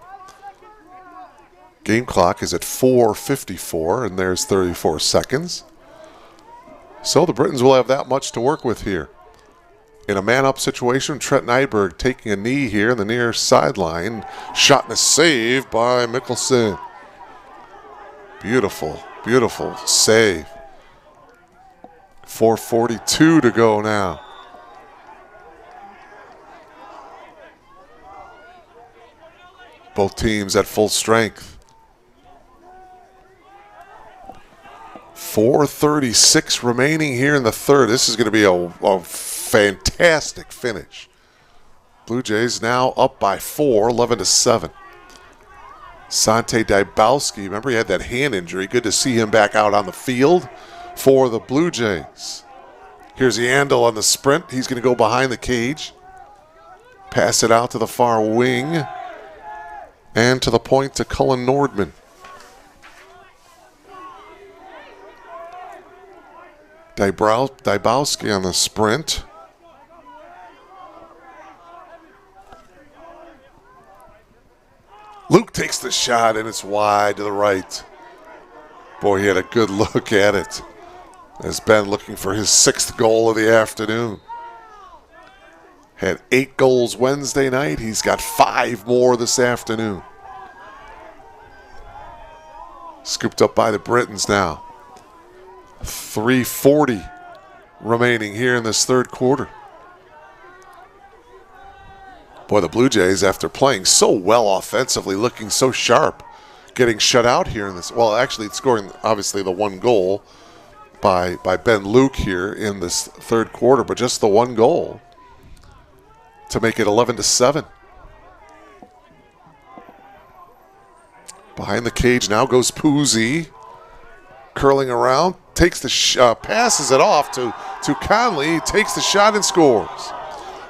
Game clock is at 4:54, and there's 34 seconds. So the Britons will have that much to work with here. In a man-up situation, Trent Nyberg taking a knee here in the near sideline. Shot and a save by Mickelson. Beautiful, beautiful save. 4:42 to go now. Both teams at full strength. 4:36 remaining here in the third. This is going to be a fantastic finish. Blue Jays now up by 4, 11-7. Sante Dybowski, remember he had that hand injury. Good to see him back out on the field for the Blue Jays. Here's Yandel on the sprint. He's going to go behind the cage. Pass it out to the far wing. And to the point to Cullen Nordman. Dybowski on the sprint. Luke takes the shot, and it's wide to the right. Boy, he had a good look at it. As Ben looking for his 6th goal of the afternoon. Had 8 goals Wednesday night. He's got 5 more this afternoon. Scooped up by the Britons now. 3:40 remaining here in this third quarter. Boy, the Blue Jays, after playing so well offensively, looking so sharp, getting shut out here in this. Well, actually, scoring obviously the 1 goal by Ben Luke here in this third quarter, but just the 1 goal to make it 11-7. Behind the cage now goes Puzzi. Curling around, takes the passes it off to Conley, takes the shot and scores.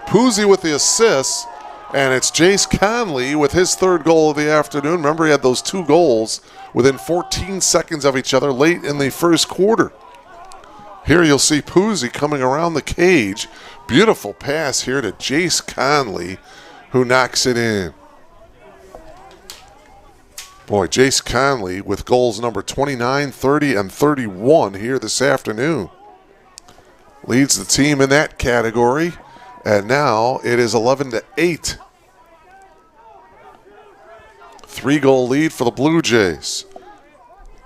Puzzi with the assist, and it's Jace Conley with his 3rd goal of the afternoon. Remember, he had those 2 goals within 14 seconds of each other late in the first quarter. Here you'll see Puzzi coming around the cage. Beautiful pass here to Jace Conley, who knocks it in. Boy, Jace Conley with goals number 29, 30, and 31 here this afternoon. Leads the team in that category, and now it is 11-8. 3-goal lead for the Blue Jays.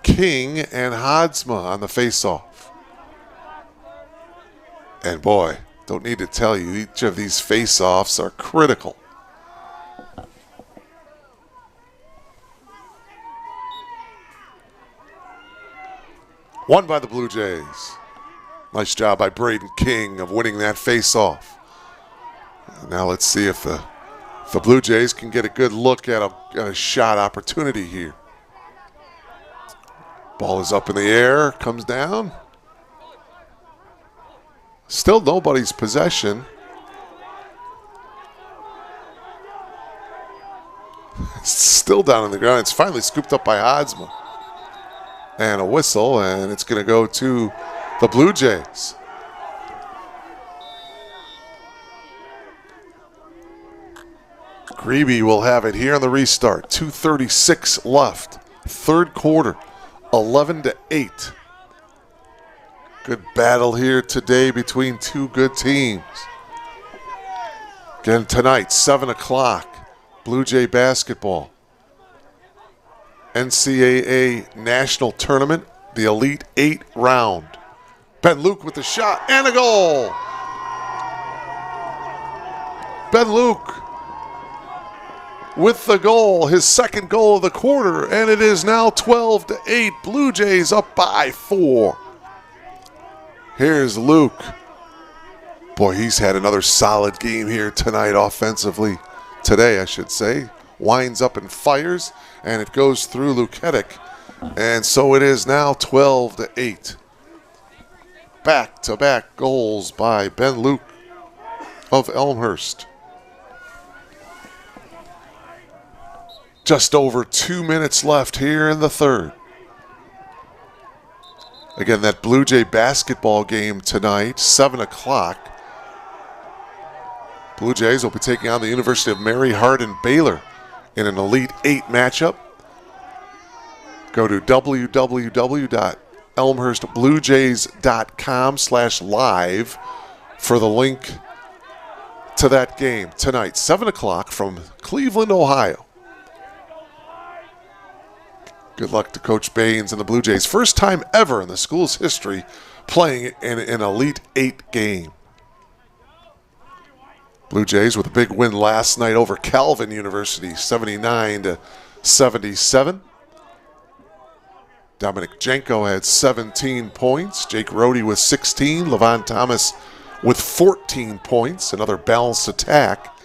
King and Hadsma on the faceoff. And boy, don't need to tell you, each of these faceoffs are critical. Won by the Blue Jays. Nice job by Braden King of winning that face-off. Now let's see if the Blue Jays can get a good look at a shot opportunity here. Ball is up in the air, comes down. Still nobody's possession. It's still down on the ground. It's finally scooped up by Hodsma. And a whistle, and it's going to go to the Blue Jays. Grebe will have it here on the restart. 2:36 left. Third quarter, 11-8. Good battle here today between two good teams. Again tonight, 7 o'clock, Blue Jay basketball. NCAA National Tournament, the Elite 8 round. Ben Luke with the shot and a goal. Ben Luke with the goal, his second goal of the quarter, and it is now 12-8. Blue Jays up by 4. Here's Luke. Boy, he's had another solid game here tonight offensively. Today, I should say. Winds up and fires, and it goes through Luketic. And so it is now 12-8. Back-to-back goals by Ben Luke of Elmhurst. Just over 2 minutes left here in the third. Again, that Blue Jay basketball game tonight, 7 o'clock. Blue Jays will be taking on the University of Mary Hardin Baylor in an Elite 8 matchup. Go to www.elmhurstbluejays.com/live for the link to that game tonight, 7 o'clock from Cleveland, Ohio. Good luck to Coach Baines and the Blue Jays. First time ever in the school's history playing in an Elite 8 game. Blue Jays with a big win last night over Calvin University, 79-77. Dominic Janko had 17 points. Jake Rohde with 16. Levon Thomas with 14 points. Another balanced attack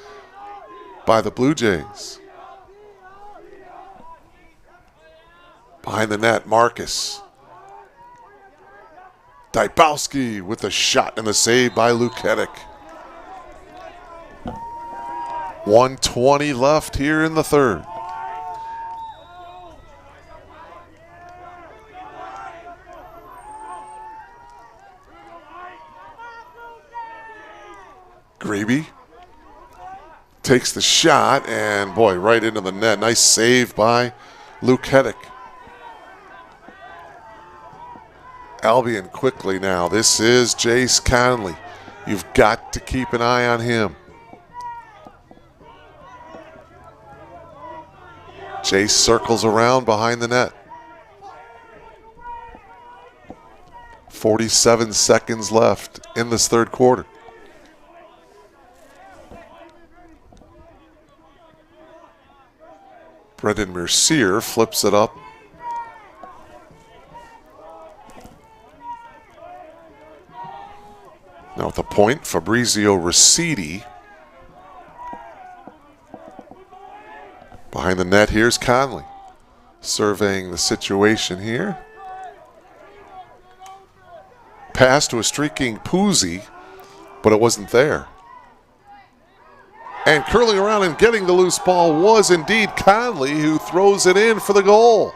by the Blue Jays. Behind the net, Marcus. Dybowski with the shot and the save by Luketic. 1:20 left here in the third. Grebe takes the shot, and boy, right into the net. Nice save by Luketic. Albion quickly now. This is Jace Conley. You've got to keep an eye on him. Jace circles around behind the net. 47 seconds left in this third quarter. Brendan Mercier flips it up. Now at the point, Fabrizio Ricidi. Behind the net, here's Conley. Surveying the situation here. Pass to a streaking Puzzi, but it wasn't there. And curling around and getting the loose ball was indeed Conley, who throws it in for the goal.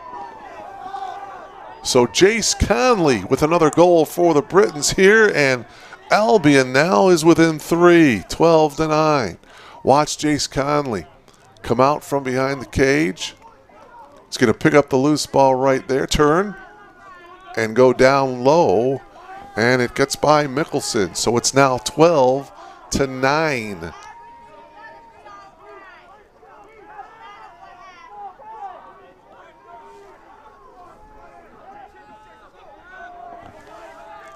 So Jace Conley with another goal for the Britons here, and Albion now is within 3, 12-9. Watch Jace Conley come out from behind the cage. He's going to pick up the loose ball right there, turn, and go down low, and it gets by Mickelson. So it's now 12-9.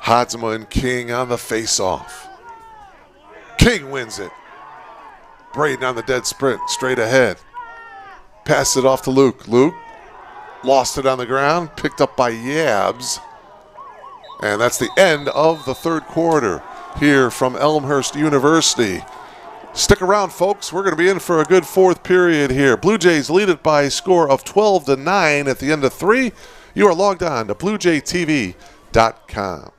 Hodsma and King on the face-off. King wins it. Braden on the dead sprint, straight ahead. Pass it off to Luke. Luke lost it on the ground, picked up by Yabs. And that's the end of the third quarter here from Elmhurst University. Stick around, folks. We're going to be in for a good fourth period here. Blue Jays lead it by a score of 12-9 at the end of 3. You are logged on to BlueJayTV.com.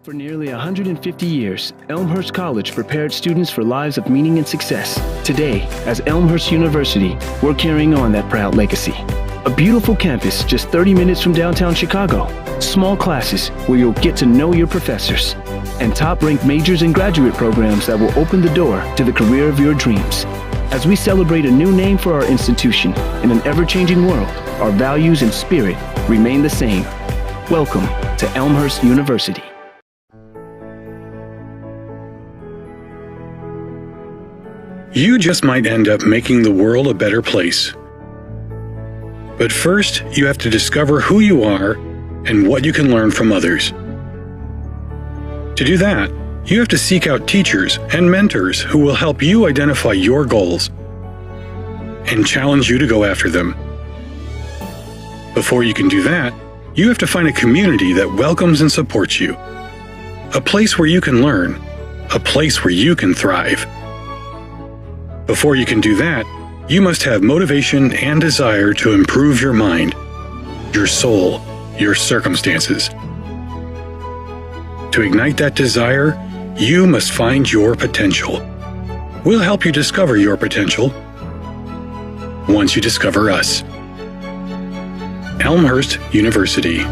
For nearly 150 years, Elmhurst College prepared students for lives of meaning and success. Today, as Elmhurst University, we're carrying on that proud legacy. A beautiful campus just 30 minutes from downtown Chicago. Small classes where you'll get to know your professors. And top-ranked majors and graduate programs that will open the door to the career of your dreams. As we celebrate a new name for our institution in an ever-changing world, our values and spirit remain the same. Welcome to Elmhurst University. You just might end up making the world a better place. But first, you have to discover who you are and what you can learn from others. To do that, you have to seek out teachers and mentors who will help you identify your goals and challenge you to go after them. Before you can do that, you have to find a community that welcomes and supports you. A place where you can learn, a place where you can thrive. Before you can do that, you must have motivation and desire to improve your mind, your soul, your circumstances. To ignite that desire, you must find your potential. We'll help you discover your potential once you discover us. Elmhurst University.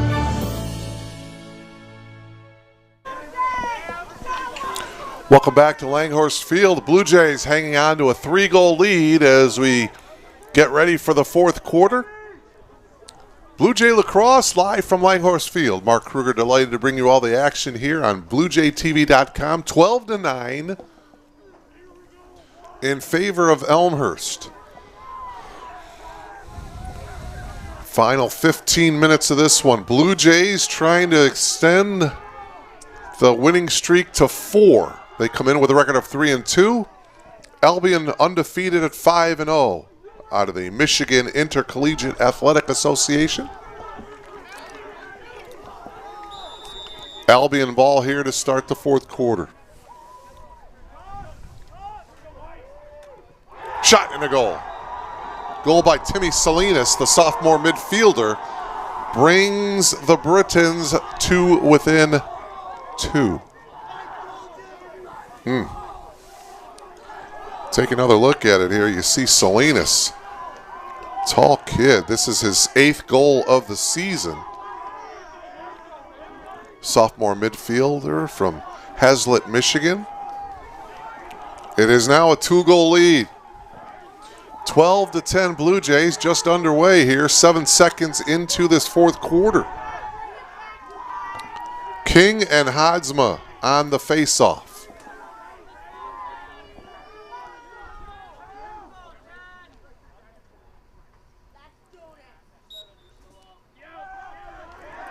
Welcome back to Langhorst Field. The Blue Jays hanging on to a 3-goal lead as we get ready for the fourth quarter. Blue Jay Lacrosse live from Langhorst Field. Mark Kruger delighted to bring you all the action here on BlueJayTV.com. 12-9 in favor of Elmhurst. Final 15 minutes of this one. Blue Jays trying to extend the winning streak to 4. They come in with a record of 3-2. Albion undefeated at 5-0 out of the Michigan Intercollegiate Athletic Association. Albion ball here to start the fourth quarter. Shot and a goal. Goal by Timmy Salinas, the sophomore midfielder, brings the Britons to within 2. Take another look at it here. You see Salinas, tall kid. This is his 8th goal of the season. Sophomore midfielder from Hazlitt, Michigan. It is now a 2-goal lead. 12-10 Blue Jays just underway here. 7 seconds into this fourth quarter. King and Hadsma on the face-off.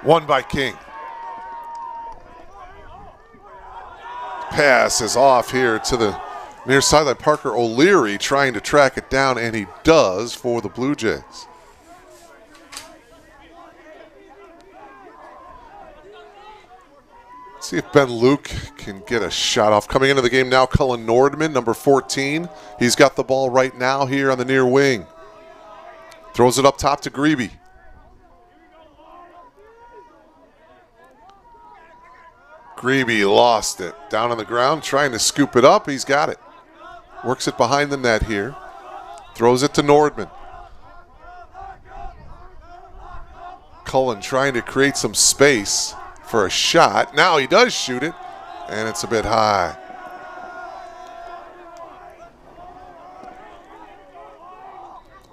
One by King. Pass is off here to the near sideline. Parker O'Leary trying to track it down, and he does for the Blue Jays. Let's see if Ben Luke can get a shot off. Coming into the game now, Cullen Nordman, number 14. He's got the ball right now here on the near wing. Throws it up top to Grebe. Grebe lost it. Down on the ground, trying to scoop it up. He's got it. Works it behind the net here. Throws it to Nordman. Cullen trying to create some space for a shot. Now he does shoot it, and it's a bit high.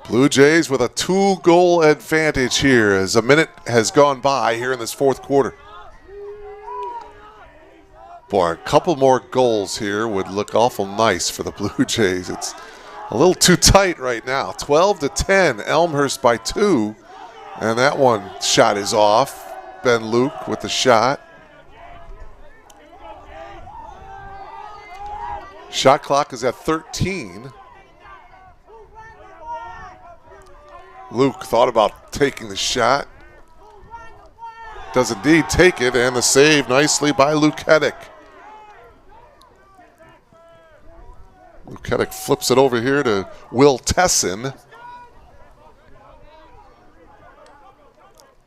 Blue Jays with a 2-goal advantage here as a minute has gone by here in this fourth quarter. Boy, a couple more goals here would look awful nice for the Blue Jays. It's a little too tight right now. 12-10, Elmhurst by 2. And that one shot is off. Ben Luke with the shot. Shot clock is at 13. Luke thought about taking the shot. does indeed take it, and the save nicely by Luketic. Luketic flips it over here to Will Tesson.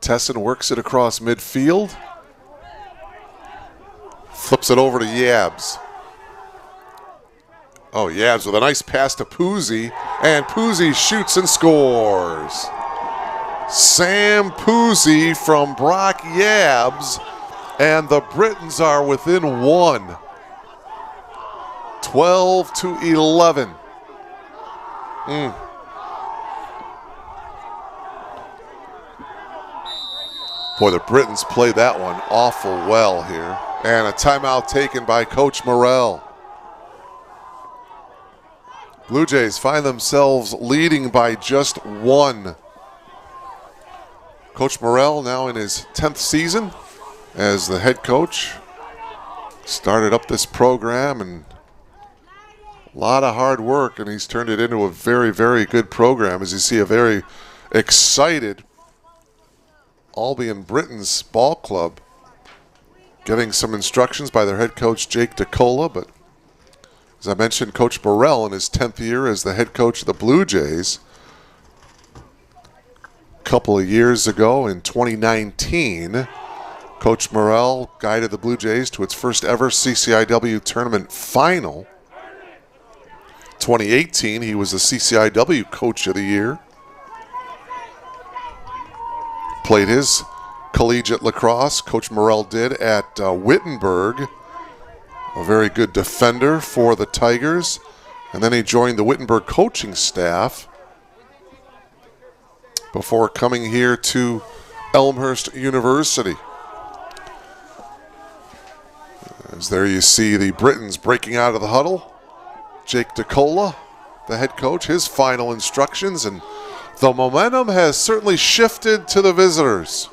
Tesson works it across midfield. Flips it over to Yabs. Oh, Yabs with a nice pass to Puzzi, and Puzzi shoots and scores. Sam Puzzi from Brock Yabs, and the Britons are within one. 12-11. Boy, the Britons play that one awful well here. And a timeout taken by Coach Morrell. Blue Jays find themselves leading by just one. Coach Morrell now in his 10th season as the head coach. Started up this program and a lot of hard work, and he's turned it into a very, very good program. As you see, a very excited Albion Britons ball club getting some instructions by their head coach, Jake DeCola. But as I mentioned, Coach Morrell in his 10th year as the head coach of the Blue Jays. A couple of years ago in 2019, Coach Morrell guided the Blue Jays to its first ever CCIW tournament final. 2018, he was the CCIW Coach of the Year. Played his collegiate lacrosse, Coach Morrell did, at Wittenberg. A very good defender for the Tigers. And then he joined the Wittenberg coaching staff before coming here to Elmhurst University. As there you see the Britons breaking out of the huddle. Jake DeCola, the head coach, his final instructions, and the momentum has certainly shifted to the visitors.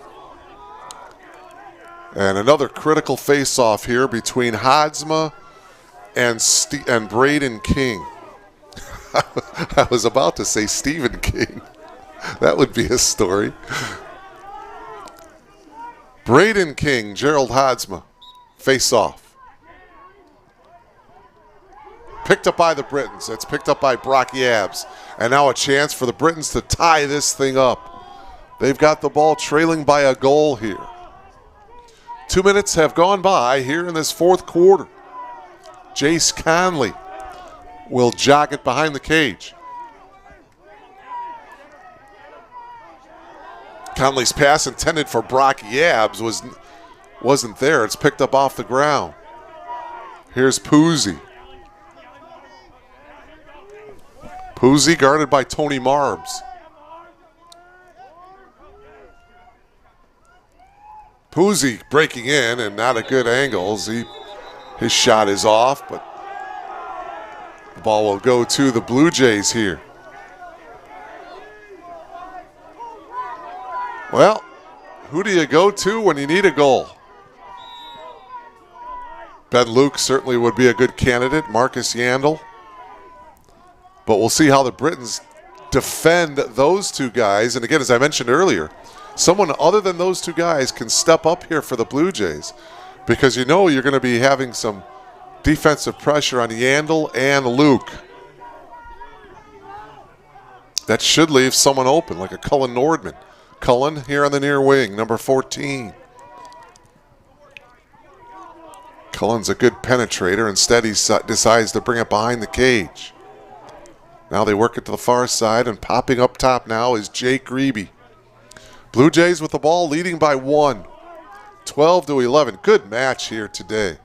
And another critical face-off here between Hadsma and Braden King. I was about to say Stephen King. That would be a story. Braden King, Gerald Hadsma, face-off. Picked up by the Britons. It's picked up by Brock Yabs. And now a chance for the Britons to tie this thing up. They've got the ball trailing by a goal here. 2 minutes have gone by here in this fourth quarter. Jace Conley will jog it behind the cage. Conley's pass intended for Brock Yabs wasn't there. It's picked up off the ground. Here's Puzzi. Puzzi guarded by Tony Marbs. Puzzi breaking in and not at good angles. His shot is off, but the ball will go to the Blue Jays here. Well, who do you go to when you need a goal? Ben Luke certainly would be a good candidate. Marcus Yandel. But we'll see how the Britons defend those two guys. And again, as I mentioned earlier, someone other than those two guys can step up here for the Blue Jays, because you know you're going to be having some defensive pressure on Yandel and Luke. That should leave someone open, like a Cullen Nordman. Cullen here on the near wing, number 14. Cullen's a good penetrator. Instead, he decides to bring it behind the cage. Now they work it to the far side, and popping up top now is Jake Grebe. Blue Jays with the ball leading by 1. 12-11. Good match here today.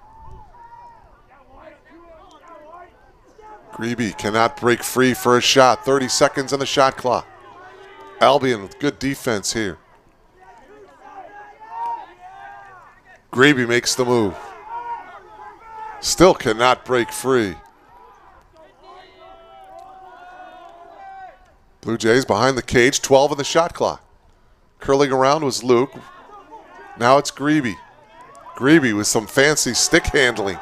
Grebe cannot break free for a shot. 30 seconds on the shot clock. Albion with good defense here. Grebe makes the move. Still cannot break free. Blue Jays behind the cage, 12 on the shot clock. Curling around was Luke. Now it's Grebe. Grebe with some fancy stick handling.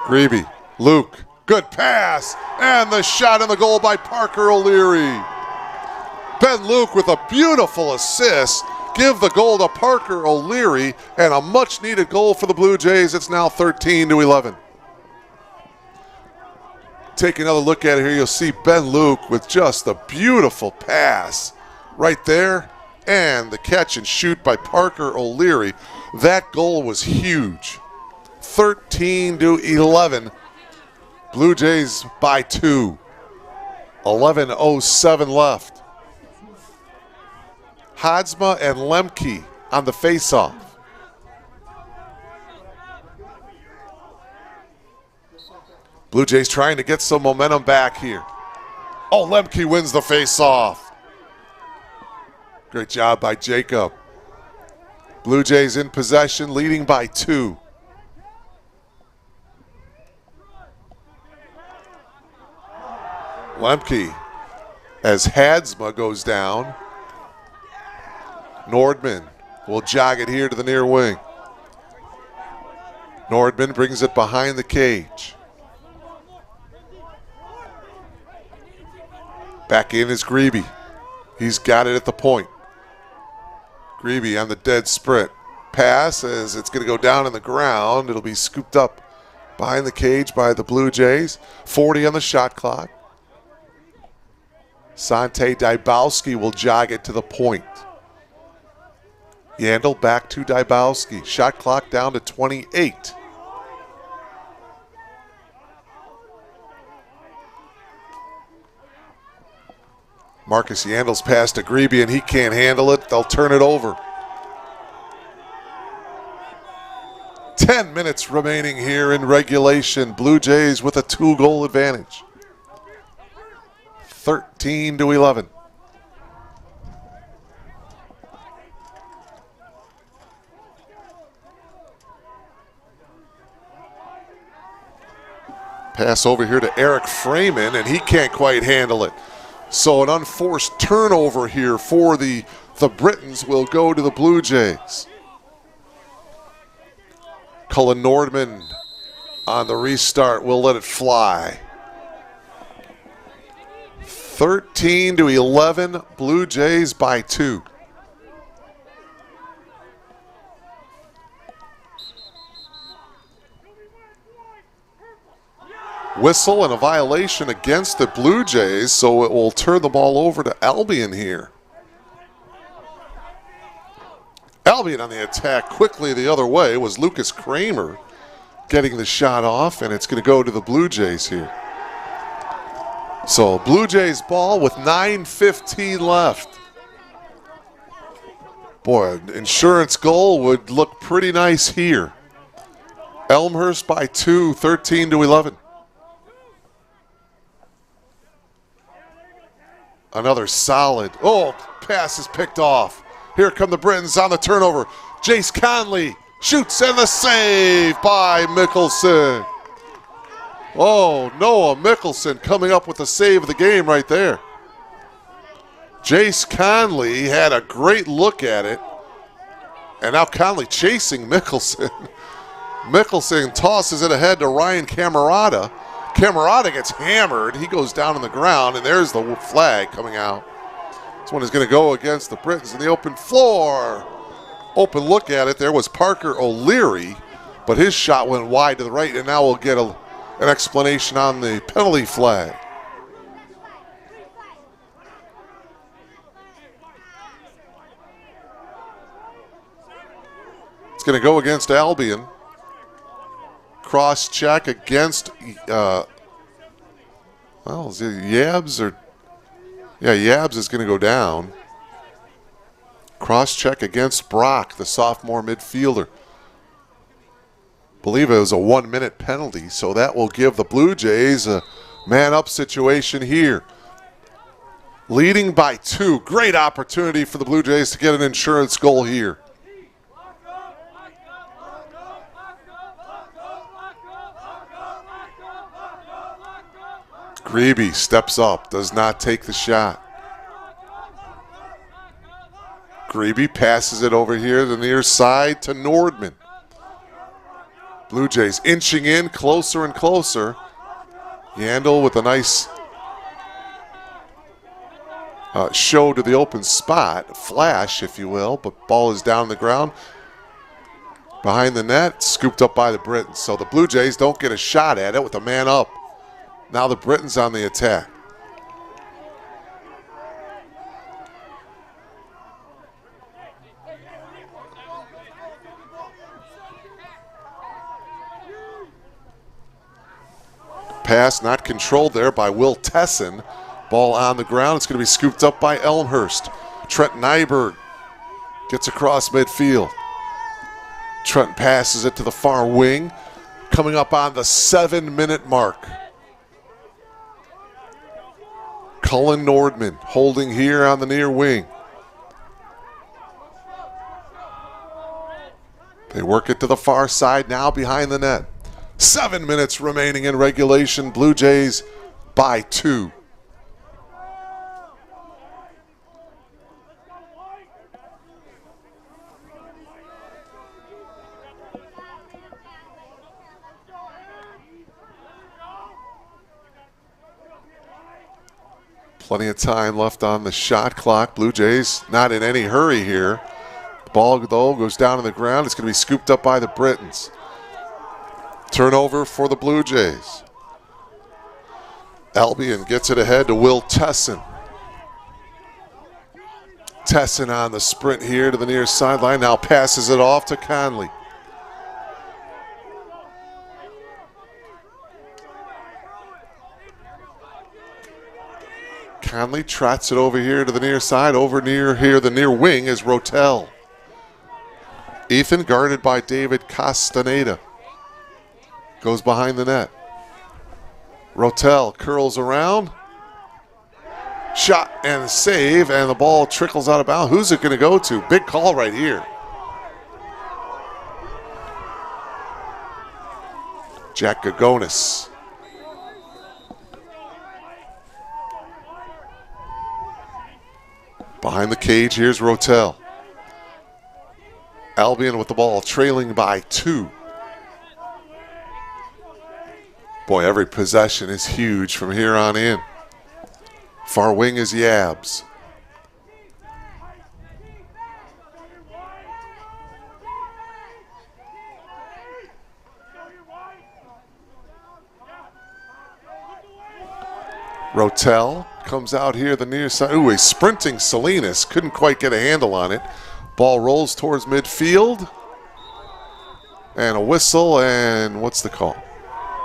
Grebe, Luke, good pass, and the shot in the goal by Parker O'Leary. Ben Luke with a beautiful assist give the goal to Parker O'Leary, and a much-needed goal for the Blue Jays. It's now 13-11. Take another look at it here. You'll see Ben Luke with just a beautiful pass right there, and the catch and shoot by Parker O'Leary. That goal was huge. 13-11. Blue Jays by 2. 11:07 left. Hadsma and Lemke on the faceoff. Blue Jays trying to get some momentum back here. Oh, Lemke wins the faceoff. Great job by Jacob. Blue Jays in possession, leading by 2. Lemke as Hadsma goes down. Nordman will jog it here to the near wing. Nordman brings it behind the cage. Back in is Grebe. He's got it at the point. Grebe on the dead sprint. Pass as it's going to go down in the ground. It'll be scooped up behind the cage by the Blue Jays. 40 on the shot clock. Sante Dybowski will jog it to the point. Yandel back to Dybowski. Shot clock down to 28. Marcus Yandel's pass to Grebe, and he can't handle it. They'll turn it over. 10 minutes remaining here in regulation. Blue Jays with a 2-goal advantage. 13-11. Pass over here to Eric Freeman, and he can't quite handle it. So an unforced turnover here for the Britons will go to the Blue Jays. Cullen Nordman on the restart will let it fly. 13-11, Blue Jays by 2. Whistle and a violation against the Blue Jays, so it will turn the ball over to Albion here. Albion on the attack quickly the other way was Lucas Kramer getting the shot off, and it's going to go to the Blue Jays here. So Blue Jays ball with 9:15 left. Boy, an insurance goal would look pretty nice here. Elmhurst by 2, 13-11. Another solid. Oh, pass is picked off. Here come the Britons on the turnover. Jace Conley shoots, and the save by Mickelson. Oh, Noah Mickelson coming up with the save of the game right there. Jace Conley had a great look at it. And now Conley chasing Mickelson. Mickelson tosses it ahead to Ryan Camerata. Camerata gets hammered. He goes down on the ground, and there's the flag coming out. This one is going to go against the Britons in the open floor. Open look at it. There was Parker O'Leary, but his shot went wide to the right, and now we'll get an explanation on the penalty flag. It's going to go against Albion. Cross check against, is it Yabs or? Yeah, Yabs is going to go down. Cross check against Brock, the sophomore midfielder. Believe it was a 1-minute penalty, so that will give the Blue Jays a man-up situation here. Leading by 2. Great opportunity for the Blue Jays to get an insurance goal here. Grebe steps up, does not take the shot. Grebe passes it over here to the near side to Nordman. Blue Jays inching in closer and closer. Yandel with a nice show to the open spot, flash, if you will, but ball is down on the ground. Behind the net, scooped up by the Britons. So the Blue Jays don't get a shot at it with a man up. Now the Britons on the attack. Pass not controlled there by Will Tesson. Ball on the ground. It's going to be scooped up by Elmhurst. Trent Nyberg gets across midfield. Trent passes it to the far wing. Coming up on the 7-minute mark. Cullen Nordman holding here on the near wing. They work it to the far side now behind the net. 7 minutes remaining in regulation. Blue Jays by 2. Plenty of time left on the shot clock. Blue Jays not in any hurry here. Ball, though, goes down on the ground. It's going to be scooped up by the Britons. Turnover for the Blue Jays. Albion gets it ahead to Will Tesson. Tesson on the sprint here to the near sideline. Now passes it off to Conley. Conley trots it over here to the near side. Over near here, the near wing is Rotel. Ethan guarded by David Castaneda. Goes behind the net. Rotel curls around. Shot and save, and the ball trickles out of bounds. Who's it going to go to? Big call right here. Jack Gagonis. Behind the cage, here's Rotel. Albion with the ball, trailing by 2. Boy, every possession is huge from here on in. Far wing is Yabs. Rotel comes out here the near side. Ooh, a sprinting Salinas. Couldn't quite get a handle on it. Ball rolls towards midfield. And a whistle, and what's the call?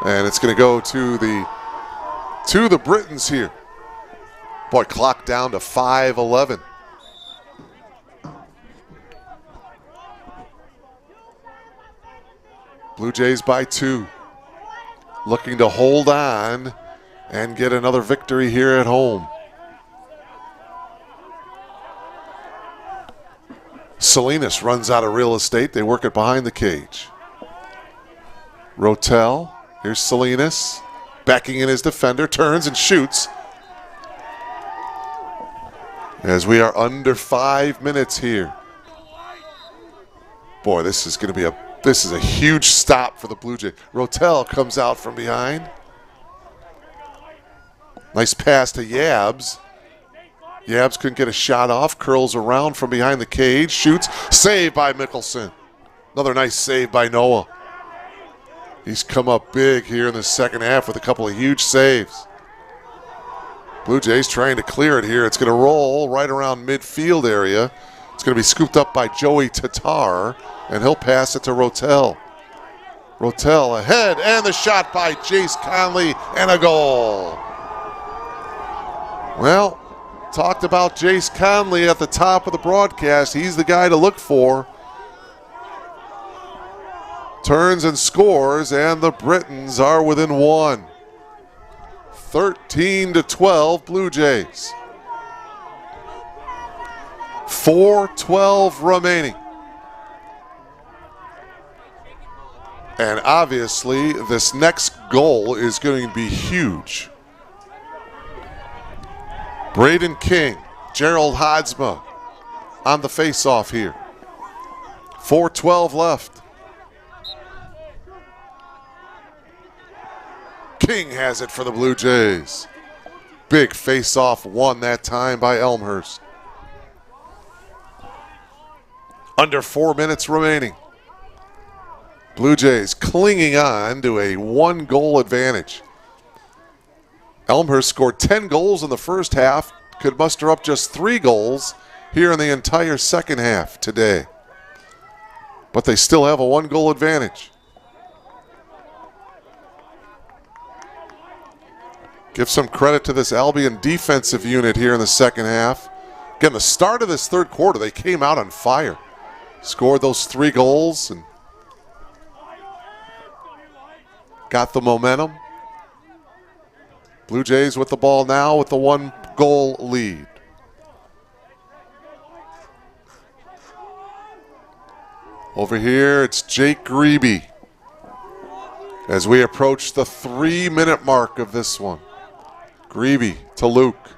And it's going to go to the Britons here. Boy, clock down to 5:11. Blue Jays by 2. Looking to hold on and get another victory here at home. Salinas runs out of real estate. They work it behind the cage. Rotel, here's Salinas, backing in his defender, turns and shoots. As we are under 5 minutes here. Boy, this is going to be a huge stop for the Blue Jays. Rotel comes out from behind. Nice pass to Yabs. Yabs couldn't get a shot off. Curls around from behind the cage. Shoots. Saved by Mickelson. Another nice save by Noah. He's come up big here in the second half with a couple of huge saves. Blue Jays trying to clear it here. It's going to roll right around midfield area. It's going to be scooped up by Joey Tatar, and he'll pass it to Rotel. Rotel ahead, and the shot by Jace Conley, and a goal. Well, talked about Jace Conley at the top of the broadcast. He's the guy to look for. Turns and scores, and the Britons are within 1. 13-12 Blue Jays. 4:12 remaining. And obviously, this next goal is going to be huge. Braden King, Gerald Hodsma on the face-off here. 4:12 left. King has it for the Blue Jays. Big face-off won that time by Elmhurst. Under 4 minutes remaining. Blue Jays clinging on to a 1-goal advantage. Elmhurst scored 10 goals in the first half, could muster up just 3 goals here in the entire second half today. But they still have a 1-goal advantage. Give some credit to this Albion defensive unit here in the second half. Again, the start of this third quarter, they came out on fire. Scored those 3 goals and got the momentum. Blue Jays with the ball now with the 1-goal lead. Over here, it's Jake Grebe as we approach the 3-minute mark of this one. Grebe to Luke.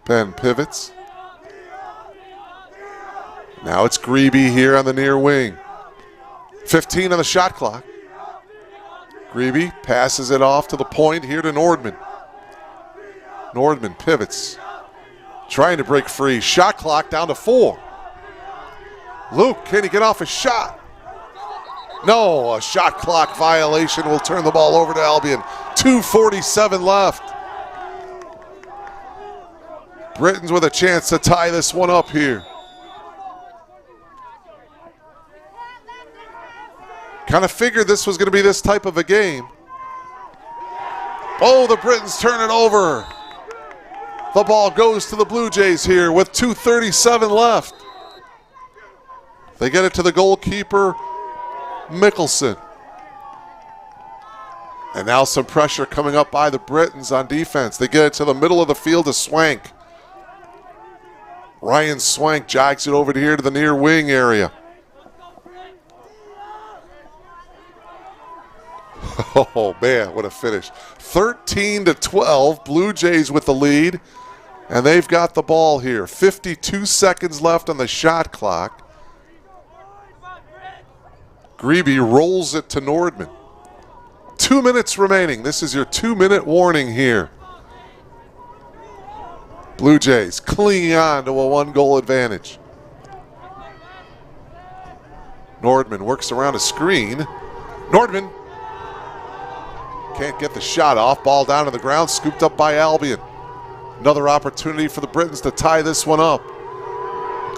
Ben pivots. Now it's Grebe here on the near wing. 15 on the shot clock. Grebe passes it off to the point here to Nordman. Nordman pivots. Trying to break free. Shot clock down to 4. Luke, can he get off a shot? No, a shot clock violation will turn the ball over to Albion. 2:47 left. Britons with a chance to tie this one up here. Kind of figured this was going to be this type of a game. Oh, the Britons turn it over. The ball goes to the Blue Jays here with 2:37 left. They get it to the goalkeeper, Mickelson. And now some pressure coming up by the Britons on defense. They get it to the middle of the field to Swank. Ryan Swank jogs it over to here to the near wing area. Oh, man, what a finish. 13-12, Blue Jays with the lead. And they've got the ball here. 52 seconds left on the shot clock. Grebe rolls it to Nordman. 2 minutes remaining. This is your 2-minute warning here. Blue Jays clinging on to a 1-goal advantage. Nordman works around a screen. Nordman can't get the shot off. Ball down to the ground, scooped up by Albion. Another opportunity for the Britons to tie this one up.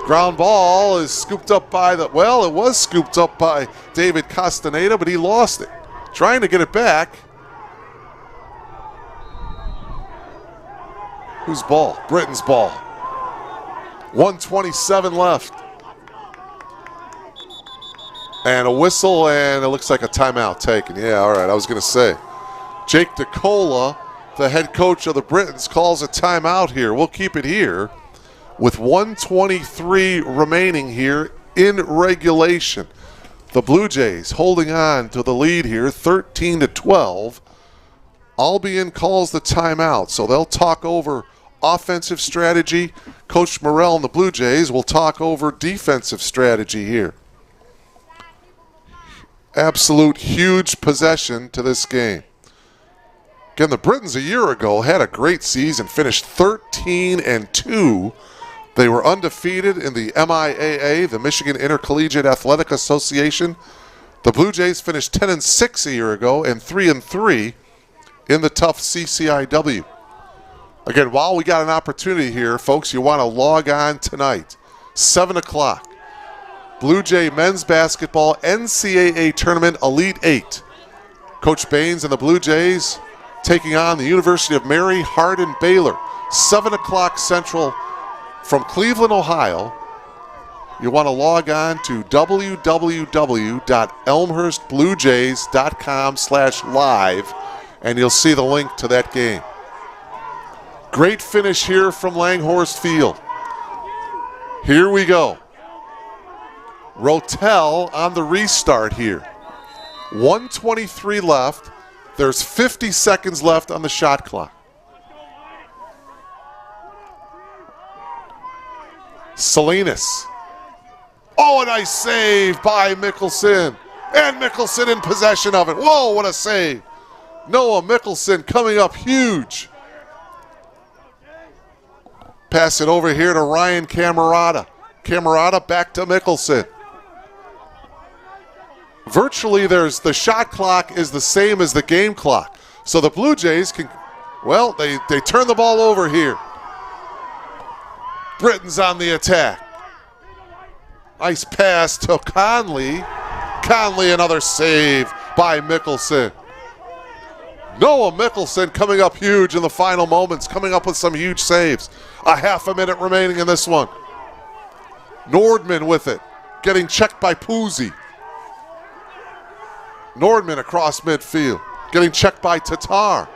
Ground ball is scooped up by it was scooped up by David Castaneda, but he lost it. Trying to get it back. Whose ball? Britain's ball. 1:27 left. And a whistle, and it looks like a timeout taken. Yeah, all right, I was going to say. Jake DeCola, the head coach of the Britons, calls a timeout here. We'll keep it here with 1:23 remaining here in regulation. The Blue Jays holding on to the lead here, 13-12. Albion calls the timeout, so they'll talk over offensive strategy. Coach Morrell and the Blue Jays will talk over defensive strategy here. Absolute huge possession to this game. Again, the Britons a year ago had a great season, finished 13-2. They were undefeated in the MIAA, the Michigan Intercollegiate Athletic Association. The Blue Jays finished 10-6 a year ago and 3-3 in the tough CCIW. Again, while we got an opportunity here, folks, you want to log on tonight, 7 o'clock. Blue Jay men's basketball NCAA tournament Elite 8. Coach Baines and the Blue Jays taking on the University of Mary Hardin Baylor. 7 o'clock Central from Cleveland, Ohio. You want to log on to www.elmhurstbluejays.com/live, and you'll see the link to that game. Great finish here from Langhorst Field. Here we go. Rotel on the restart here. 1:23 left. There's 50 seconds left on the shot clock. Salinas. Oh, a nice save by Mickelson. And Mickelson in possession of it. Whoa, what a save. Noah Mickelson coming up huge. Pass it over here to Ryan Camerata. Camerata back to Mickelson. Virtually, the shot clock is the same as the game clock. So the Blue Jays can, well, they turn the ball over here. Britain's on the attack. Nice pass to Conley. Conley, another save by Mickelson. Noah Mickelson coming up huge in the final moments, coming up with some huge saves. A half a minute remaining in this one. Nordman with it, getting checked by Puzzi. Nordman across midfield, getting checked by Tatar.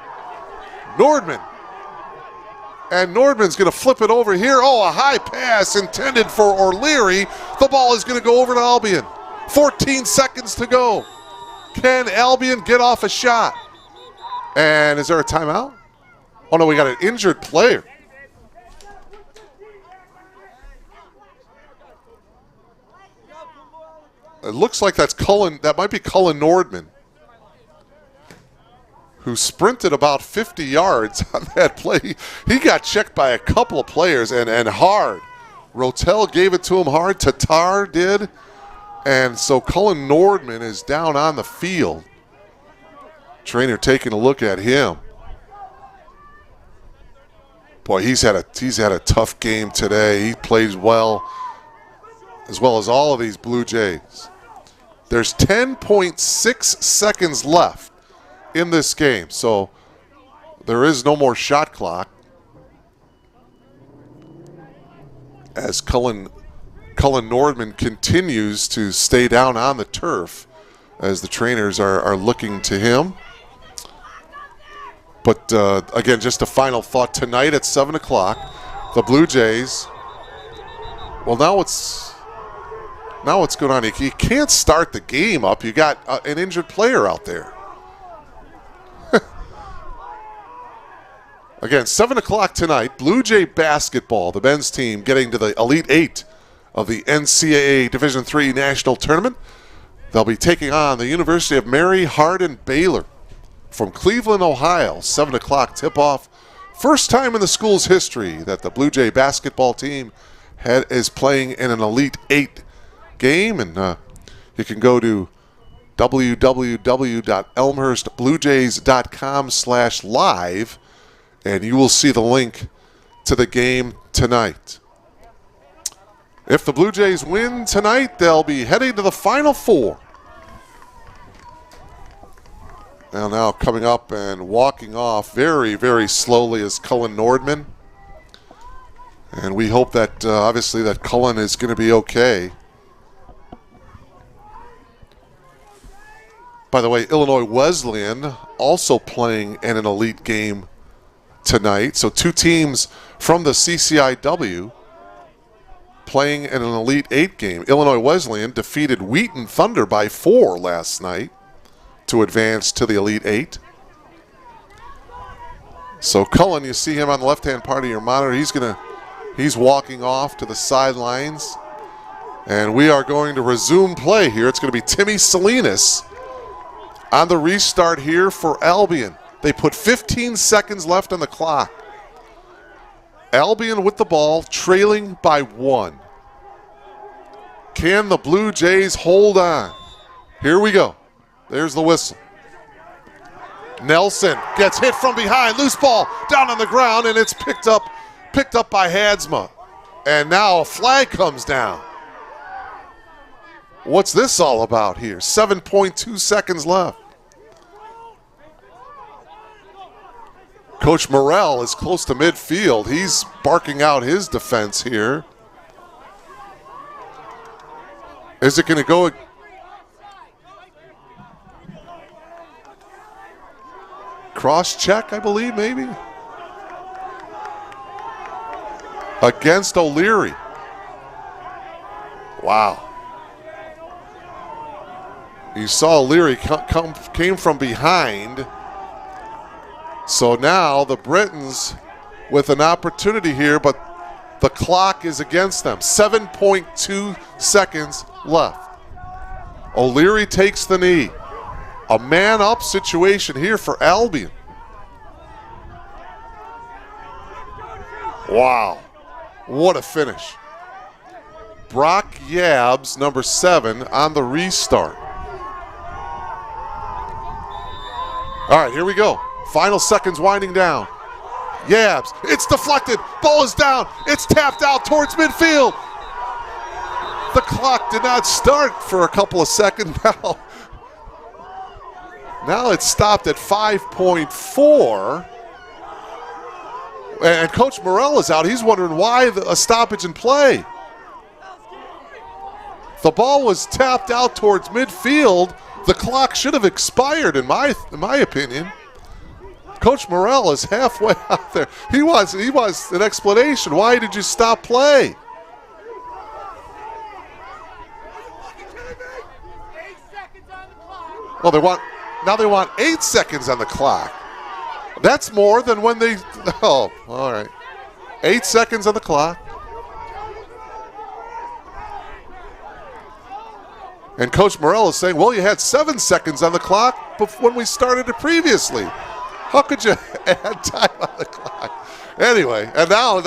Nordman. And Nordman's going to flip it over here. Oh, a high pass intended for O'Leary. The ball is going to go over to Albion. 14 seconds to go. Can Albion get off a shot? And is there a timeout? Oh, no, we got an injured player. It looks like that's Cullen. That might be Cullen Nordman, who sprinted about 50 yards on that play. He got checked by a couple of players and hard. Rotel gave it to him hard. Tatar did. And so Cullen Nordman is down on the field. Trainer taking a look at him. Boy, he's had a tough game today. He plays well as all of these Blue Jays. There's 10.6 seconds left in this game, so there is no more shot clock. As Cullen Nordman continues to stay down on the turf as the trainers are looking to him. But again, just a final thought. Tonight at 7 o'clock, the Blue Jays, well, now what's going on? You can't start the game up. You got an injured player out there. Again, 7 o'clock tonight, Blue Jay basketball, the men's team getting to the Elite Eight of the NCAA Division III National Tournament. They'll be taking on the University of Mary Hardin-Baylor from Cleveland, Ohio. 7 o'clock tip-off. First time in the school's history that the Blue Jay basketball team is playing in an Elite Eight game. And you can go to www.elmhurstbluejays.com/live and you will see the link to the game tonight. If the Blue Jays win tonight, they'll be heading to the Final Four. Now coming up and walking off very, very slowly is Cullen Nordman. And we hope that, obviously, that Cullen is going to be okay. By the way, Illinois Wesleyan also playing in an elite game tonight. So two teams from the CCIW playing in an Elite Eight game. Illinois Wesleyan defeated Wheaton Thunder by 4 last night to advance to the Elite Eight. So Cullen, you see him on the left-hand part of your monitor. He's walking off to the sidelines. And we are going to resume play here. It's going to be Timmy Salinas on the restart here for Albion. They put 15 seconds left on the clock. Albion with the ball, trailing by 1. Can the Blue Jays hold on? Here we go. There's the whistle. Nelson gets hit from behind. Loose ball down on the ground, and it's picked up by Hadsma. And now a flag comes down. What's this all about here? 7.2 seconds left. Coach Morrell is close to midfield. He's barking out his defense here. Is it going to go? Cross check, I believe, maybe? Against O'Leary. Wow. You saw O'Leary came from behind. So now the Britons with an opportunity here, but the clock is against them. 7.2 seconds left. O'Leary takes the knee. A man-up situation here for Albion. Wow. What a finish. Brock Yabs, number 7, on the restart. All right, here we go. Final seconds winding down. Yabs, it's deflected. Ball is down. It's tapped out towards midfield. The clock did not start for a couple of seconds now. Now it's stopped at 5.4. And Coach Morell is out. He's wondering why a stoppage in play. The ball was tapped out towards midfield. The clock should have expired, in my opinion. Coach Morell is halfway out there. He wants an explanation. Why did you stop play? Well, they want 8 seconds on the clock. That's more than when they. Oh, all right. 8 seconds on the clock. And Coach Morell is saying, well, you had 7 seconds on the clock when we started it previously. How could you add time on the clock? Anyway, and now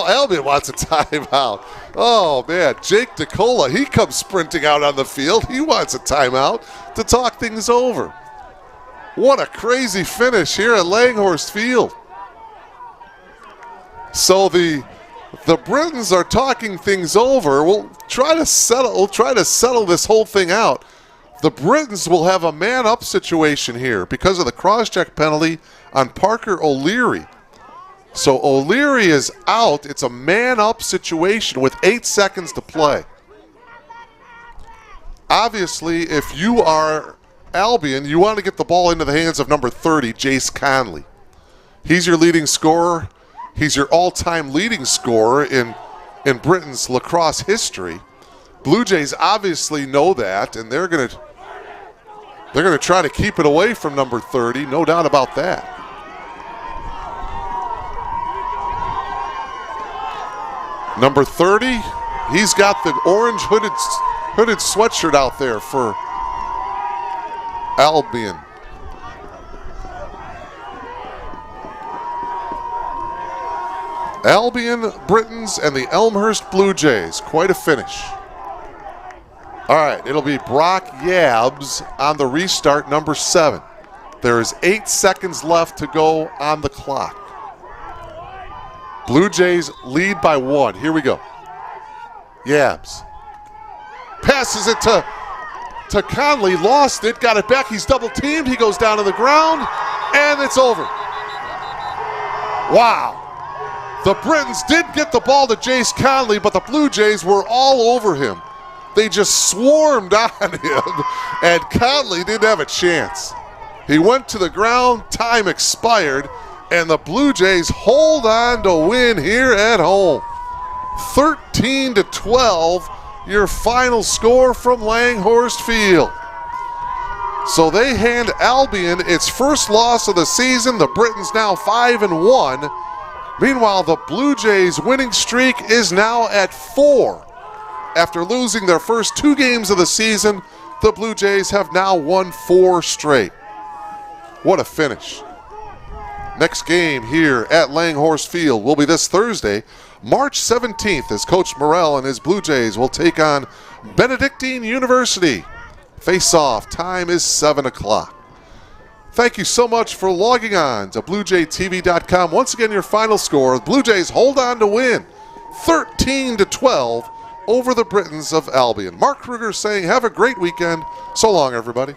Albion wants a timeout. Oh, man. Jake DeCola, he comes sprinting out on the field. He wants a timeout to talk things over. What a crazy finish here at Langhorst Field. So the Britons are talking things over. We'll try to settle this whole thing out. The Britons will have a man-up situation here because of the cross-check penalty on Parker O'Leary. So O'Leary is out. It's a man-up situation with 8 seconds to play. Obviously, if you are Albion, you want to get the ball into the hands of number 30, Jace Conley. He's your leading scorer. He's your all-time leading scorer in Britain's lacrosse history. Blue Jays obviously know that, and they're going to try to keep it away from number 30, no doubt about that. Number 30, he's got the orange hooded sweatshirt out there for Albion. Albion Britons and the Elmhurst Blue Jays. Quite a finish. All right, it'll be Brock Yabs on the restart, number 7. There is 8 seconds left to go on the clock. Blue Jays lead by 1. Here we go. Yabs passes it to Conley, lost it, got it back. He's double teamed. He goes down to the ground, and it's over. Wow. The Britons did get the ball to Jace Conley, but the Blue Jays were all over him. They just swarmed on him, and Conley didn't have a chance. He went to the ground, time expired, and the Blue Jays hold on to win here at home. 13-12, your final score from Langhorst Field. So they hand Albion its first loss of the season. The Britons now 5-1. Meanwhile, the Blue Jays' winning streak is now at 4. After losing their first 2 games of the season, the Blue Jays have now won 4 straight. What a finish. Next game here at Langhorst Field will be this Thursday, March 17th, as Coach Morell and his Blue Jays will take on Benedictine University. Face-off time is 7 o'clock. Thank you so much for logging on to BlueJayTV.com. Once again, your final score, the Blue Jays hold on to win 13-12 over the Britons of Albion. Mark Kruger saying have a great weekend. So long, everybody.